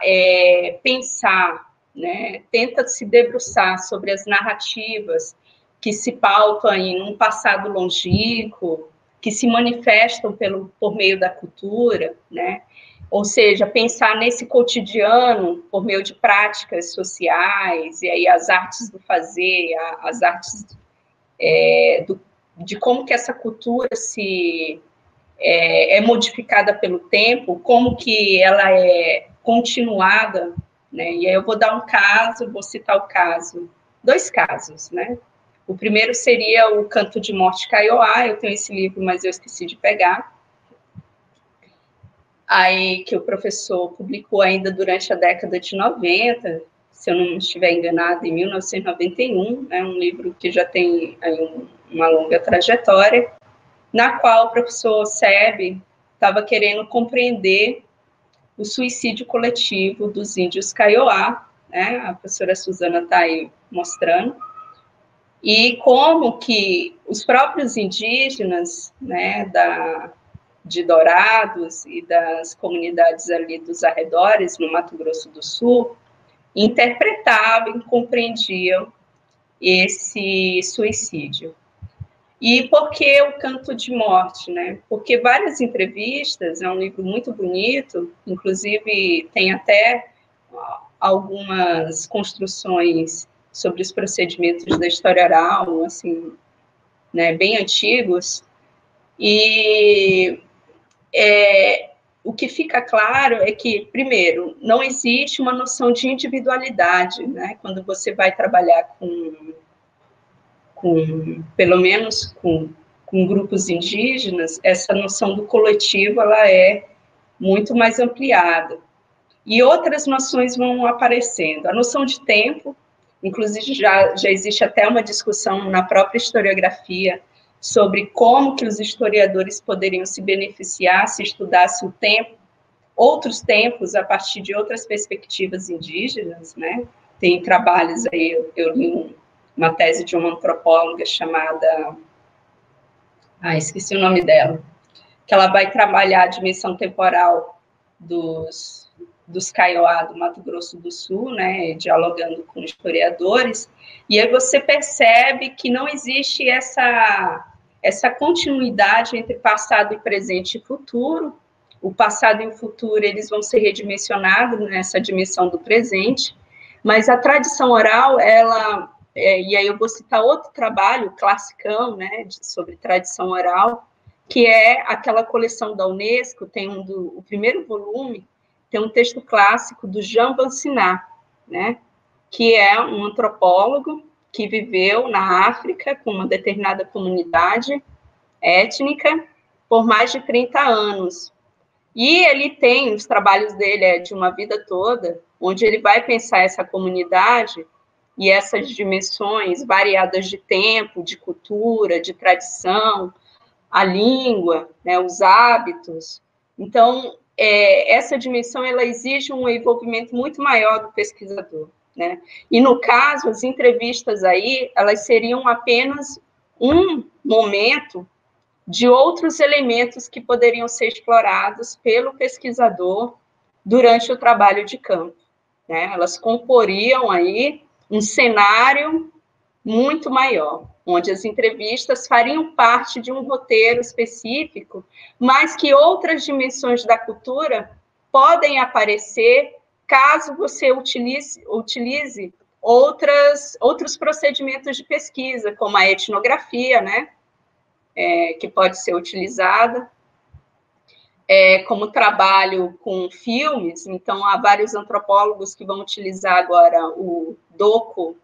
pensar, né? Tenta se debruçar sobre as narrativas que se pautam em um passado longínquo, que se manifestam por meio da cultura, né? Ou seja, pensar nesse cotidiano por meio de práticas sociais, e aí as artes do fazer, as artes de como que essa cultura é modificada pelo tempo, como que ela é continuada, né? E aí eu vou dar um caso, vou citar o caso, 2 casos, né? O primeiro seria o Canto de Morte Kaiowá, eu tenho esse livro, mas eu esqueci de pegar, aí que o professor publicou ainda durante a década de 90, se eu não estiver enganado, em 1991, é um livro que já tem aí uma longa trajetória, na qual o professor Sebe estava querendo compreender o suicídio coletivo dos índios Kaiowá, né? A professora Suzana está aí mostrando, e como que os próprios indígenas, né, de Dourados e das comunidades ali dos arredores, no Mato Grosso do Sul, interpretavam e compreendiam esse suicídio. E por que o Canto de Morte, né? Porque várias entrevistas, é um livro muito bonito, inclusive tem até algumas construções sobre os procedimentos da história oral, assim, né, bem antigos, e o que fica claro é que, primeiro, não existe uma noção de individualidade, né, quando você vai trabalhar pelo menos com grupos indígenas, essa noção do coletivo, ela é muito mais ampliada. E outras noções vão aparecendo. A noção de tempo, inclusive já existe até uma discussão na própria historiografia sobre como que os historiadores poderiam se beneficiar se estudasse o tempo, outros tempos a partir de outras perspectivas indígenas, né? Tem trabalhos aí, eu li uma tese de uma antropóloga chamada, esqueci o nome dela, que ela vai trabalhar a dimensão temporal dos Kaiowá do Mato Grosso do Sul, né, dialogando com historiadores, e aí você percebe que não existe essa continuidade entre passado e presente e futuro. O passado e o futuro, eles vão ser redimensionados nessa dimensão do presente, mas a tradição oral, ela, e aí eu vou citar outro trabalho, classicão, né, sobre tradição oral, que é aquela coleção da Unesco, tem o primeiro volume, tem um texto clássico do Jean Vansiná, né, que é um antropólogo que viveu na África com uma determinada comunidade étnica por mais de 30 anos. E ele tem, os trabalhos dele de uma vida toda, onde ele vai pensar essa comunidade e essas dimensões variadas de tempo, de cultura, de tradição, a língua, né, os hábitos. Então, essa dimensão, ela exige um envolvimento muito maior do pesquisador, né? E, no caso, as entrevistas aí, elas seriam apenas um momento de outros elementos que poderiam ser explorados pelo pesquisador durante o trabalho de campo, né? Elas comporiam aí um cenário muito maior, onde as entrevistas fariam parte de um roteiro específico, mas que outras dimensões da cultura podem aparecer caso você utilize outros procedimentos de pesquisa, como a etnografia, né, que pode ser utilizada, como trabalho com filmes. Então, há vários antropólogos que vão utilizar agora o docu,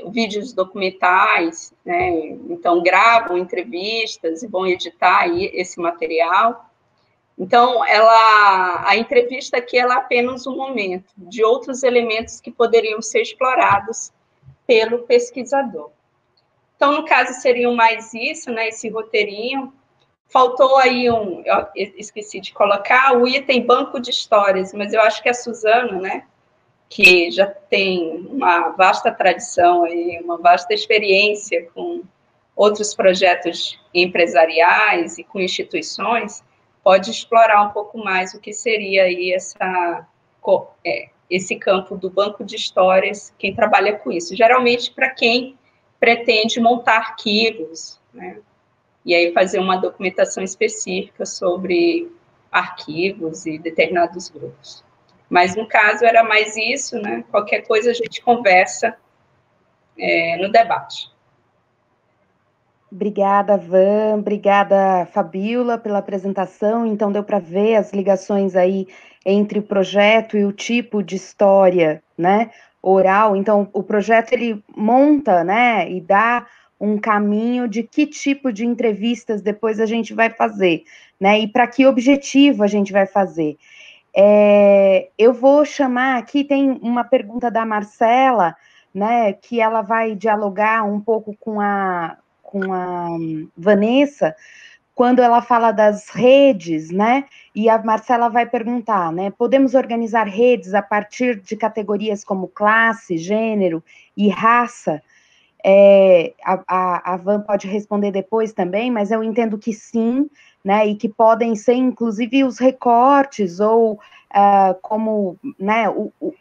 vídeos documentais, né? Então gravam entrevistas e vão editar aí esse material. Então, a entrevista aqui ela é apenas um momento de outros elementos que poderiam ser explorados pelo pesquisador. Então, no caso, seriam mais isso, né? Esse roteirinho. Faltou aí eu esqueci de colocar o item banco de histórias, mas eu acho que a Suzana, né, que já tem uma vasta tradição e uma vasta experiência com outros projetos empresariais e com instituições, pode explorar um pouco mais o que seria aí esse campo do banco de histórias, quem trabalha com isso. Geralmente, para quem pretende montar arquivos, né? E aí fazer uma documentação específica sobre arquivos e determinados grupos. Mas, no caso, era mais isso, né? Qualquer coisa a gente conversa no debate. Obrigada, Van. Obrigada, Fabíola, pela apresentação. Então, deu para ver as ligações aí entre o projeto e o tipo de história, né, oral. Então, o projeto, ele monta, né, e dá um caminho de que tipo de entrevistas depois a gente vai fazer, né, e para que objetivo a gente vai fazer. Eu vou chamar aqui, tem uma pergunta da Marcela, né, que ela vai dialogar um pouco com a Vanessa, quando ela fala das redes, né, e a Marcela vai perguntar, né, podemos organizar redes a partir de categorias como classe, gênero e raça? A Van pode responder depois também, mas eu entendo que sim, né, e que podem ser, inclusive, os recortes ou como, né,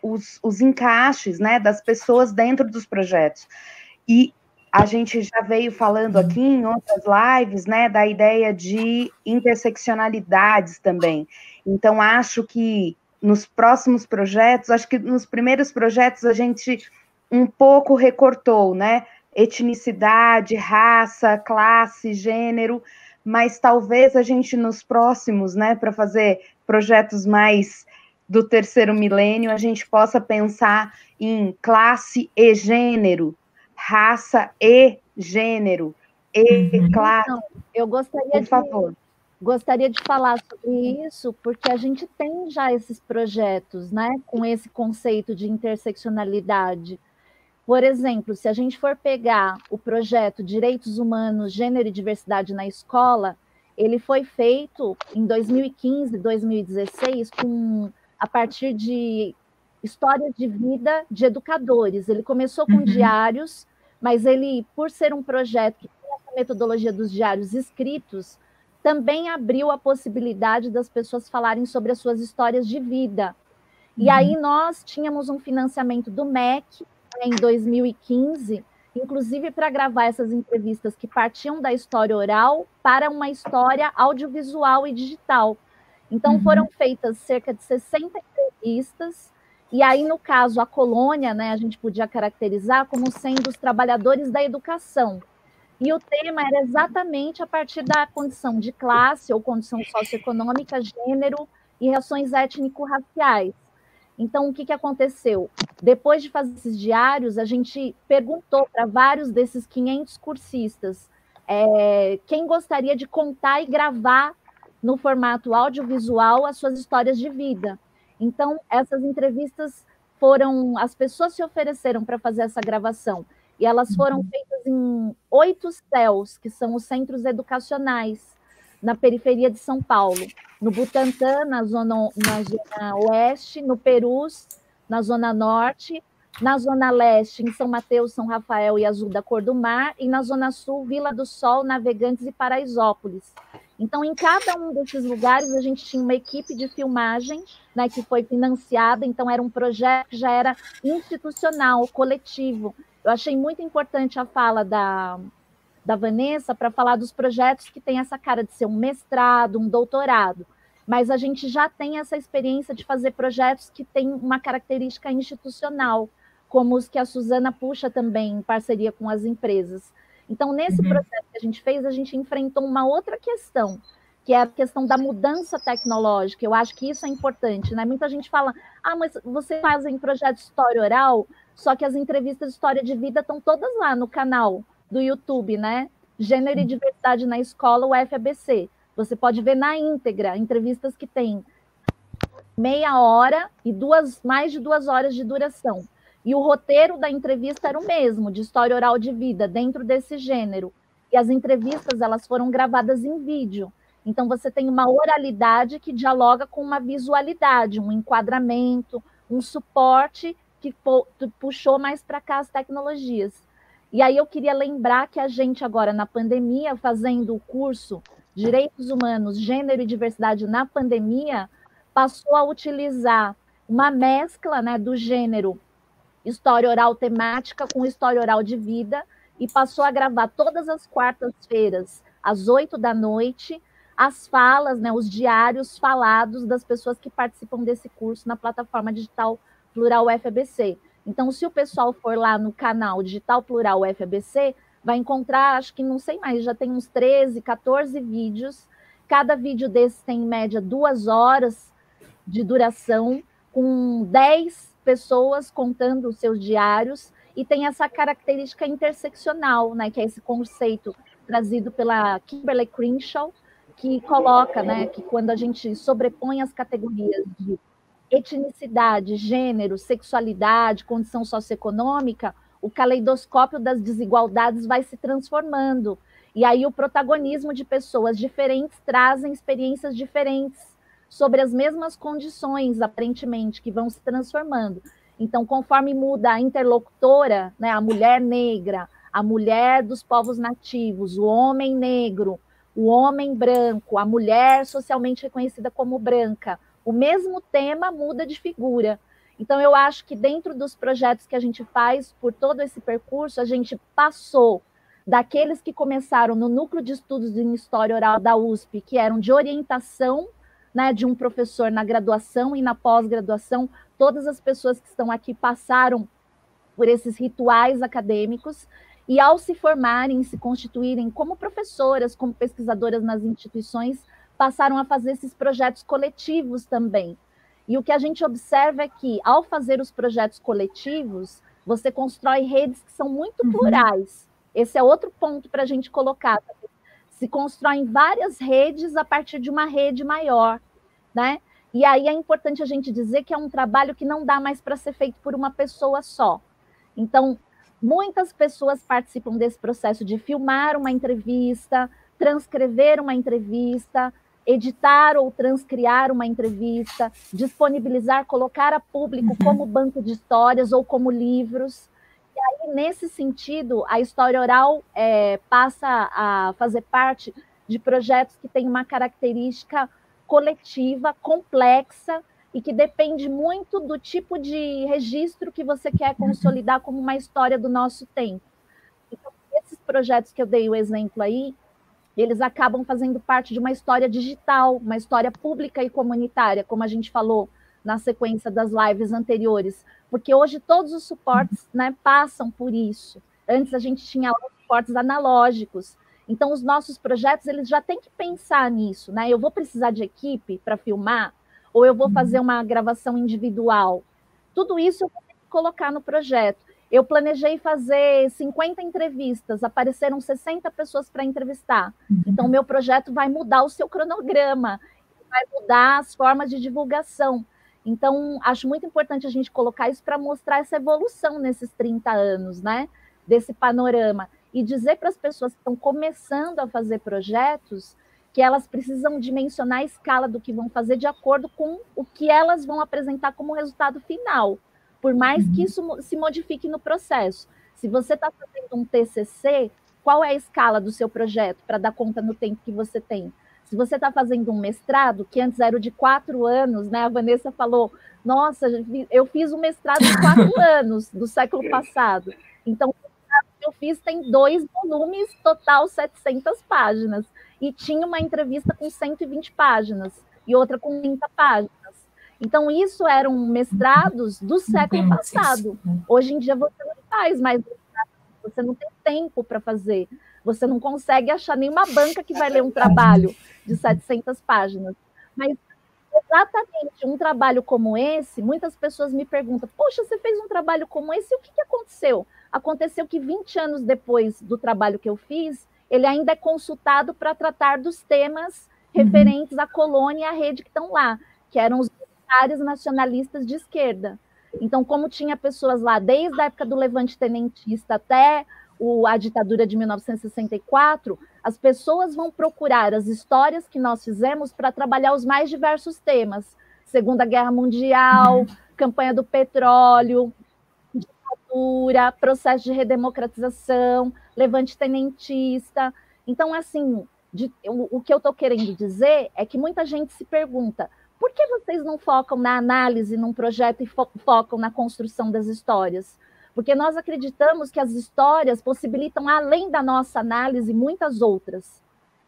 os encaixes, né, das pessoas dentro dos projetos. E a gente já veio falando aqui em outras lives, né, da ideia de interseccionalidades também. Então, acho que nos próximos projetos, acho que nos primeiros projetos a gente um pouco recortou, né? Etnicidade, raça, classe, gênero, mas talvez a gente nos próximos, né, para fazer projetos mais do terceiro milênio, a gente possa pensar em classe e gênero, raça e gênero, e classe. Então, eu gostaria de falar sobre isso, porque a gente tem já esses projetos, né, com esse conceito de interseccionalidade. Por exemplo, se a gente for pegar o projeto Direitos Humanos, Gênero e Diversidade na Escola, ele foi feito em 2015, 2016, a partir de histórias de vida de educadores. Ele começou com diários, mas ele, por ser um projeto que tem essa metodologia dos diários escritos, também abriu a possibilidade das pessoas falarem sobre as suas histórias de vida. E aí nós tínhamos um financiamento do MEC, em 2015, inclusive para gravar essas entrevistas que partiam da história oral para uma história audiovisual e digital. Então, foram feitas cerca de 60 entrevistas, e aí, no caso, a colônia, né, a gente podia caracterizar como sendo os trabalhadores da educação. E o tema era exatamente a partir da condição de classe ou condição socioeconômica, gênero e relações étnico-raciais. Então, o que aconteceu? Depois de fazer esses diários, a gente perguntou para vários desses 500 cursistas quem gostaria de contar e gravar no formato audiovisual as suas histórias de vida. Então, essas entrevistas as pessoas se ofereceram para fazer essa gravação, e elas foram feitas em 8 CELs, que são os centros educacionais, na periferia de São Paulo, no Butantã, na zona oeste, no Perus, na zona norte, na zona leste, em São Mateus, São Rafael e Azul da Cor do Mar, e na zona sul, Vila do Sol, Navegantes e Paraisópolis. Então, em cada um desses lugares, a gente tinha uma equipe de filmagem, né, que foi financiada, então era um projeto que já era institucional, coletivo. Eu achei muito importante a fala da Vanessa para falar dos projetos que têm essa cara de ser um mestrado, um doutorado, mas a gente já tem essa experiência de fazer projetos que têm uma característica institucional, como os que a Suzana puxa também em parceria com as empresas. Então, nesse projeto que a gente fez, a gente enfrentou uma outra questão, que é a questão da mudança tecnológica. Eu acho que isso é importante, né? Muita gente fala, mas você faz em projeto de história oral, só que as entrevistas de história de vida estão todas lá no canal do YouTube, né? Gênero e Diversidade na Escola, o FABC. Você pode ver na íntegra entrevistas que têm meia hora e mais de 2 horas de duração. E o roteiro da entrevista era o mesmo, de história oral de vida, dentro desse gênero. E as entrevistas, elas foram gravadas em vídeo. Então, você tem uma oralidade que dialoga com uma visualidade, um enquadramento, um suporte que puxou mais para cá as tecnologias. E aí eu queria lembrar que a gente agora, na pandemia, fazendo o curso Direitos Humanos, Gênero e Diversidade na Pandemia, passou a utilizar uma mescla, né, do gênero história oral temática com história oral de vida, e passou a gravar todas as quartas-feiras, às 20h, as falas, né, os diários falados das pessoas que participam desse curso na plataforma digital Plural FABC. Então, se o pessoal for lá no canal Digital Plural FABC, vai encontrar, acho que não sei mais, já tem uns 13, 14 vídeos. Cada vídeo desses tem, em média, 2 horas de duração, com 10 pessoas contando os seus diários, e tem essa característica interseccional, né, que é esse conceito trazido pela Kimberly Crenshaw, que coloca, né, que quando a gente sobrepõe as categorias de etnicidade, gênero, sexualidade, condição socioeconômica, o caleidoscópio das desigualdades vai se transformando. E aí o protagonismo de pessoas diferentes trazem experiências diferentes sobre as mesmas condições, aparentemente, que vão se transformando. Então, conforme muda a interlocutora, né, a mulher negra, a mulher dos povos nativos, o homem negro, o homem branco, a mulher socialmente reconhecida como branca, o mesmo tema muda de figura. Então, eu acho que dentro dos projetos que a gente faz, por todo esse percurso, a gente passou daqueles que começaram no Núcleo de Estudos em História Oral da USP, que eram de orientação né, de um professor na graduação e na pós-graduação. Todas as pessoas que estão aqui passaram por esses rituais acadêmicos e, ao se formarem, se constituírem como professoras, como pesquisadoras nas instituições, passaram a fazer esses projetos coletivos também. E o que a gente observa é que, ao fazer os projetos coletivos, você constrói redes que são muito plurais. Esse é outro ponto para a gente colocar. Se constroem várias redes a partir de uma rede maior, né? E aí é importante a gente dizer que é um trabalho que não dá mais para ser feito por uma pessoa só. Então, muitas pessoas participam desse processo de filmar uma entrevista, transcrever uma entrevista, editar ou transcriar uma entrevista, disponibilizar, colocar a público como banco de histórias ou como livros. E aí, nesse sentido, a história oral passa a fazer parte de projetos que têm uma característica coletiva, complexa, e que depende muito do tipo de registro que você quer consolidar como uma história do nosso tempo. Então, esses projetos que eu dei o exemplo aí, eles acabam fazendo parte de uma história digital, uma história pública e comunitária, como a gente falou na sequência das lives anteriores, porque hoje todos os suportes, né, passam por isso. Antes a gente tinha os suportes analógicos, então os nossos projetos eles já têm que pensar nisso, né? Eu vou precisar de equipe para filmar, ou eu vou fazer uma gravação individual. Tudo isso eu vou ter que colocar no projeto. Eu planejei fazer 50 entrevistas, apareceram 60 pessoas para entrevistar. Então, o meu projeto vai mudar o seu cronograma, vai mudar as formas de divulgação. Então, acho muito importante a gente colocar isso para mostrar essa evolução nesses 30 anos, né? Desse panorama. E dizer para as pessoas que estão começando a fazer projetos que elas precisam dimensionar a escala do que vão fazer de acordo com o que elas vão apresentar como resultado final, por mais que isso se modifique no processo. Se você está fazendo um TCC, qual é a escala do seu projeto para dar conta no tempo que você tem? Se você está fazendo um mestrado, que antes era de 4 anos, né? A Vanessa falou, nossa, eu fiz um mestrado de 4 anos do século passado. Então, o mestrado que eu fiz tem 2 volumes, total 700 páginas. E tinha uma entrevista com 120 páginas e outra com 30 páginas. Então, isso eram mestrados do século passado. Hoje em dia, você não faz mais mestrado, você não tem tempo para fazer. Você não consegue achar nenhuma banca que vai ler um trabalho de 700 páginas. Mas, exatamente, um trabalho como esse, muitas pessoas me perguntam, poxa, você fez um trabalho como esse, e o que aconteceu? Aconteceu que 20 anos depois do trabalho que eu fiz, ele ainda é consultado para tratar dos temas referentes à colônia e à rede que estão lá, que eram os militares nacionalistas de esquerda. Então, como tinha pessoas lá desde a época do levante tenentista até a ditadura de 1964, as pessoas vão procurar as histórias que nós fizemos para trabalhar os mais diversos temas. Segunda Guerra Mundial, campanha do petróleo, ditadura, processo de redemocratização, levante tenentista. Então, assim, o que eu estou querendo dizer é que muita gente se pergunta, por que vocês não focam na análise, num projeto, e focam na construção das histórias? Porque nós acreditamos que as histórias possibilitam, além da nossa análise, muitas outras.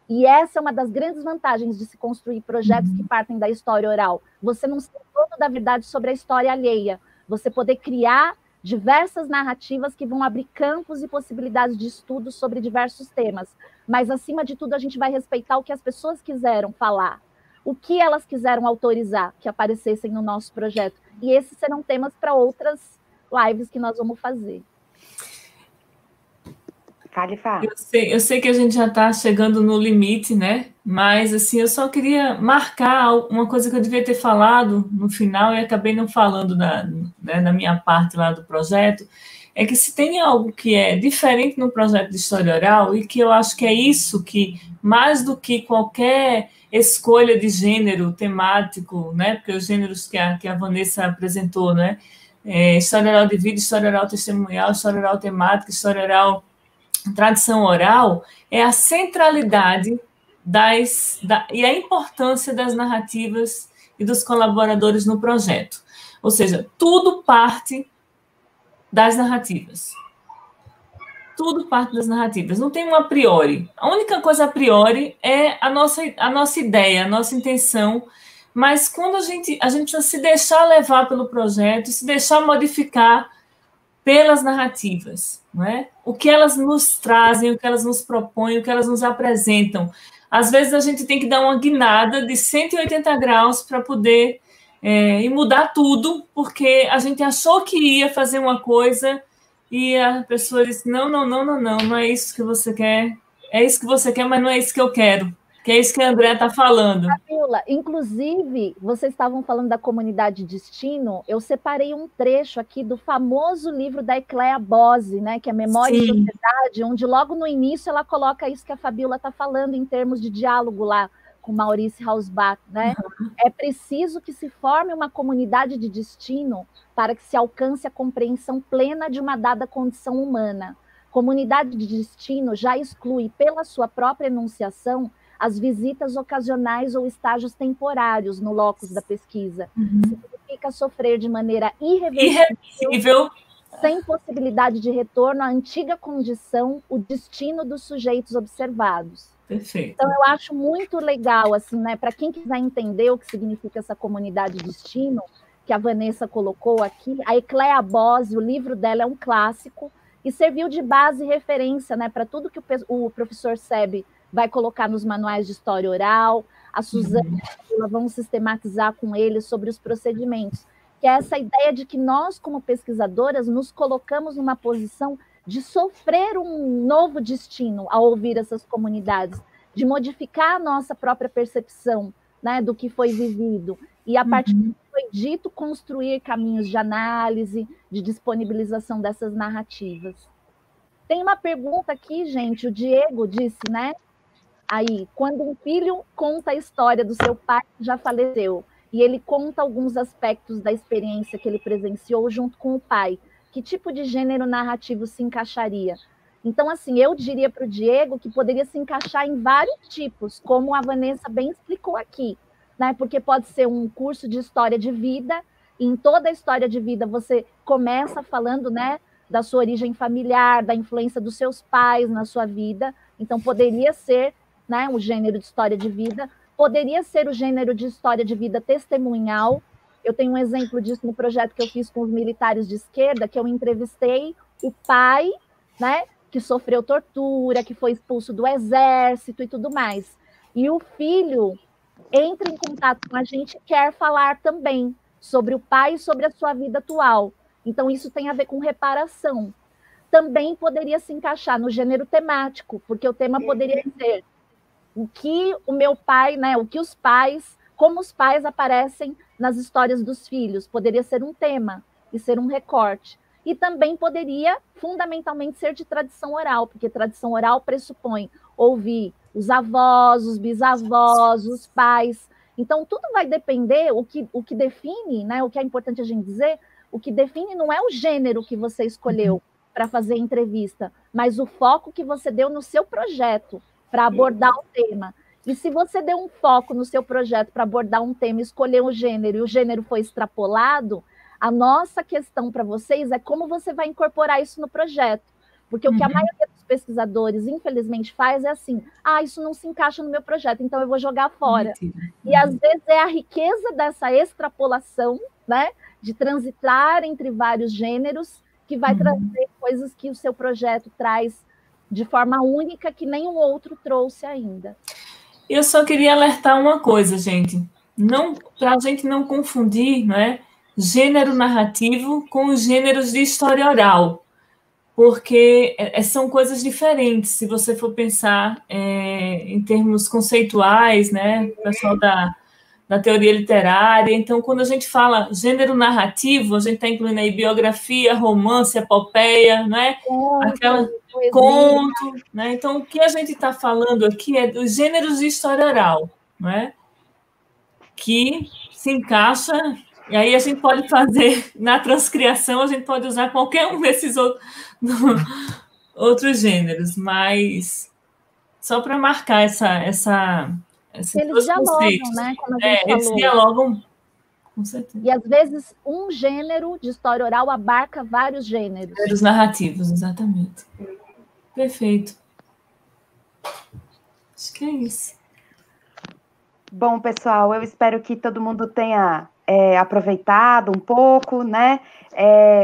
E essa é uma das grandes vantagens de se construir projetos que partem da história oral. Você não ser dono da verdade sobre a história alheia. Você poder criar diversas narrativas que vão abrir campos e possibilidades de estudo sobre diversos temas. Mas, acima de tudo, a gente vai respeitar o que as pessoas quiseram falar, o que elas quiseram autorizar que aparecessem no nosso projeto. E esses serão temas para outras lives que nós vamos fazer. Eu sei que a gente já está chegando no limite, né? Mas, assim, eu só queria marcar uma coisa que eu devia ter falado no final e acabei não falando na minha parte lá do projeto, é que se tem algo que é diferente no projeto de história oral e que eu acho que é isso que, mais do que qualquer escolha de gênero temático, né? Porque os gêneros que a Vanessa apresentou, né? História oral de vida, história oral testemunhal, história oral temática, história oral tradição oral, é a centralidade e a importância das narrativas e dos colaboradores no projeto. Ou seja, tudo parte das narrativas. Tudo parte das narrativas. Não tem um a priori. A única coisa a priori é a nossa ideia, a nossa intenção mas quando a gente precisa se deixar levar pelo projeto, se deixar modificar pelas narrativas, não é? O que elas nos trazem, o que elas nos propõem, o que elas nos apresentam. Às vezes a gente tem que dar uma guinada de 180 graus para poder e mudar tudo, porque a gente achou que ia fazer uma coisa e a pessoa disse, não é isso que você quer, é isso que você quer, mas não é isso que eu quero, que é isso que a Andréa está falando. Fabiola, inclusive, vocês estavam falando da comunidade Destino, eu separei um trecho aqui do famoso livro da Ecléa Bose, né, que é Memória e Sociedade, onde logo no início ela coloca isso que a Fabiola está falando em termos de diálogo lá com Maurice Hausbach, né? É preciso que se forme uma comunidade de destino para que se alcance a compreensão plena de uma dada condição humana. Comunidade de destino já exclui, pela sua própria enunciação, as visitas ocasionais ou estágios temporários no locus da pesquisa. Significa sofrer de maneira irreversível, sem possibilidade de retorno à antiga condição, o destino dos sujeitos observados. Perfeito. Então, eu acho muito legal, assim, né, para quem quiser entender o que significa essa comunidade destino, que a Vanessa colocou aqui, a Ecléa Bose, o livro dela é um clássico, e serviu de base e referência, né, para tudo que o professor Sebe vai colocar nos manuais de história oral, a Suzana e a vão sistematizar com ele sobre os procedimentos, que é essa ideia de que nós, como pesquisadoras, nos colocamos numa posição de sofrer um novo destino ao ouvir essas comunidades, de modificar a nossa própria percepção, né, do que foi vivido, e a partir do que foi dito, construir caminhos de análise, de disponibilização dessas narrativas. Tem uma pergunta aqui, gente, o Diego disse, né? Aí, quando um filho conta a história do seu pai que já faleceu, e ele conta alguns aspectos da experiência que ele presenciou junto com o pai, que tipo de gênero narrativo se encaixaria? Então, assim, eu diria para o Diego que poderia se encaixar em vários tipos, como a Vanessa bem explicou aqui, né? Porque pode ser um curso de história de vida, e em toda a história de vida você começa falando, né, da sua origem familiar, da influência dos seus pais na sua vida. Então, poderia ser, né, o gênero de história de vida, poderia ser o gênero de história de vida testemunhal. Eu tenho um exemplo disso no projeto que eu fiz com os militares de esquerda, que eu entrevistei o pai, né, que sofreu tortura, que foi expulso do exército e tudo mais. E o filho entra em contato com a gente e quer falar também sobre o pai e sobre a sua vida atual. Então, isso tem a ver com reparação. Também poderia se encaixar no gênero temático, porque o tema poderia ser o que o meu pai, né, o que os pais, como os pais aparecem nas histórias dos filhos, poderia ser um tema e ser um recorte. E também poderia, fundamentalmente, ser de tradição oral, porque tradição oral pressupõe ouvir os avós, os bisavós, os pais. Então, tudo vai depender, o que define, né, o que é importante a gente dizer, o que define não é o gênero que você escolheu para fazer entrevista, mas o foco que você deu no seu projeto para abordar o tema. E se você deu um foco no seu projeto para abordar um tema, escolher um gênero, e o gênero foi extrapolado, a nossa questão para vocês é como você vai incorporar isso no projeto. Porque o que a maioria dos pesquisadores, infelizmente, faz é assim, isso não se encaixa no meu projeto, então eu vou jogar fora. E, às vezes, é a riqueza dessa extrapolação, né, de transitar entre vários gêneros, que vai trazer coisas que o seu projeto traz de forma única, que nenhum outro trouxe ainda. Eu só queria alertar uma coisa, gente. Para a gente não confundir, né, gênero narrativo com os gêneros de história oral, porque são coisas diferentes. Se você for pensar em termos conceituais, né, pessoal da teoria literária, então, quando a gente fala gênero narrativo, a gente está incluindo aí biografia, romance, epopeia, né, conto, né? Então, o que a gente está falando aqui é dos gêneros de história oral, né, que se encaixa. E aí a gente pode fazer, na transcriação, a gente pode usar qualquer um desses outros gêneros, mas só para marcar esses eles dialogam, né? Como a gente falou. Eles dialogam, com certeza. E, às vezes, um gênero de história oral abarca vários gêneros. Gêneros narrativos, exatamente. Perfeito. Acho que é isso. Bom, pessoal, eu espero que todo mundo tenha aproveitado um pouco, né?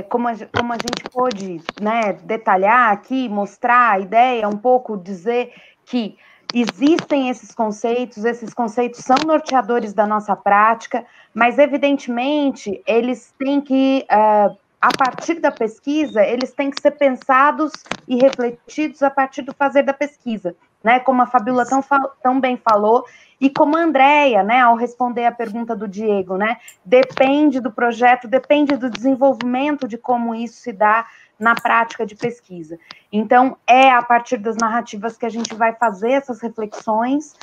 Como a gente pôde, né, detalhar aqui, mostrar a ideia, um pouco dizer que existem esses conceitos são norteadores da nossa prática, mas, evidentemente, eles têm que, a partir da pesquisa, eles têm que ser pensados e refletidos a partir do fazer da pesquisa, né? Como a Fabíola tão bem falou, e como a Andrea, né, ao responder a pergunta do Diego, né, depende do projeto, depende do desenvolvimento de como isso se dá na prática de pesquisa. Então, é a partir das narrativas que a gente vai fazer essas reflexões,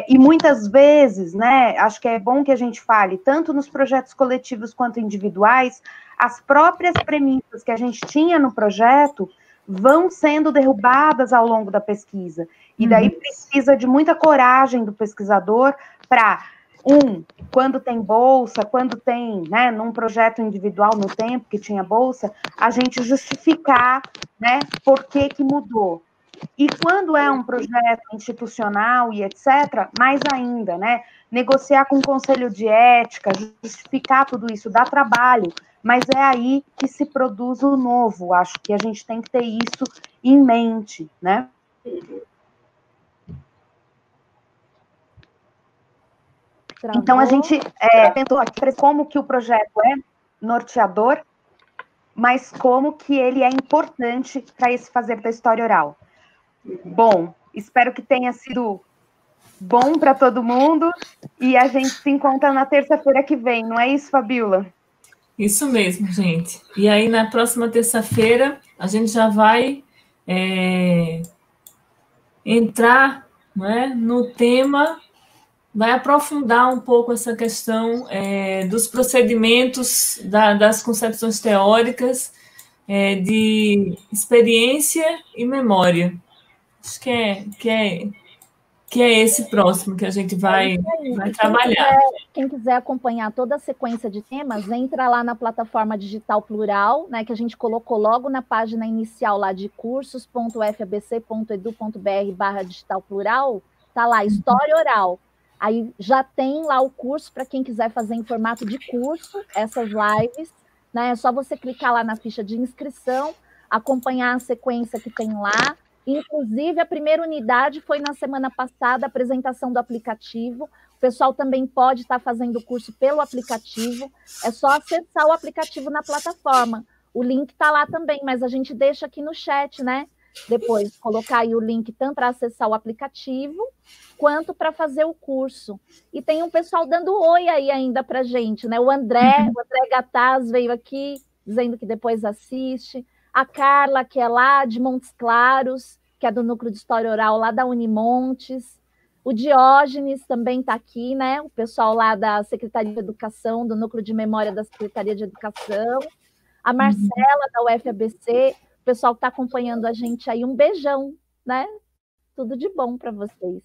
e muitas vezes, né, acho que é bom que a gente fale, tanto nos projetos coletivos quanto individuais, as próprias premissas que a gente tinha no projeto vão sendo derrubadas ao longo da pesquisa. E daí precisa de muita coragem do pesquisador para, quando tem bolsa, quando tem, né, num projeto individual no tempo que tinha bolsa, a gente justificar, né, por que mudou. E quando é um projeto institucional e etc., mais ainda, né, negociar com o conselho de ética, justificar tudo isso dá trabalho, mas é aí que se produz o novo. Acho que a gente tem que ter isso em mente, né? Travou. Então, a gente tentou aqui como que o projeto é norteador, mas como que ele é importante para esse fazer da história oral. Bom, espero que tenha sido bom para todo mundo e a gente se encontra na terça-feira que vem, não é isso, Fabíola? Isso mesmo, gente. E aí, na próxima terça-feira, a gente já vai entrar, né, no tema, vai aprofundar um pouco essa questão dos procedimentos, das concepções teóricas, de experiência e memória. Acho que é esse próximo que a gente vai trabalhar. Quem quiser acompanhar toda a sequência de temas, entra lá na plataforma Digital Plural, né, que a gente colocou logo na página inicial lá de cursos.fabc.edu.br/Digital Plural, tá lá, História Oral. Aí já tem lá o curso para quem quiser fazer em formato de curso, essas lives, né? É só você clicar lá na ficha de inscrição, acompanhar a sequência que tem lá. Inclusive, a primeira unidade foi na semana passada, a apresentação do aplicativo. O pessoal também pode estar fazendo o curso pelo aplicativo. É só acessar o aplicativo na plataforma. O link está lá também, mas a gente deixa aqui no chat, né? Depois, colocar aí o link tanto para acessar o aplicativo, quanto para fazer o curso. E tem um pessoal dando oi aí ainda para a gente, né? O André Gataz veio aqui, dizendo que depois assiste. A Carla, que é lá de Montes Claros, que é do Núcleo de História Oral, lá da Unimontes. O Diógenes também está aqui, né? O pessoal lá da Secretaria de Educação, do Núcleo de Memória da Secretaria de Educação. A Marcela, da UFABC, o pessoal que está acompanhando a gente aí. Um beijão, né? Tudo de bom para vocês.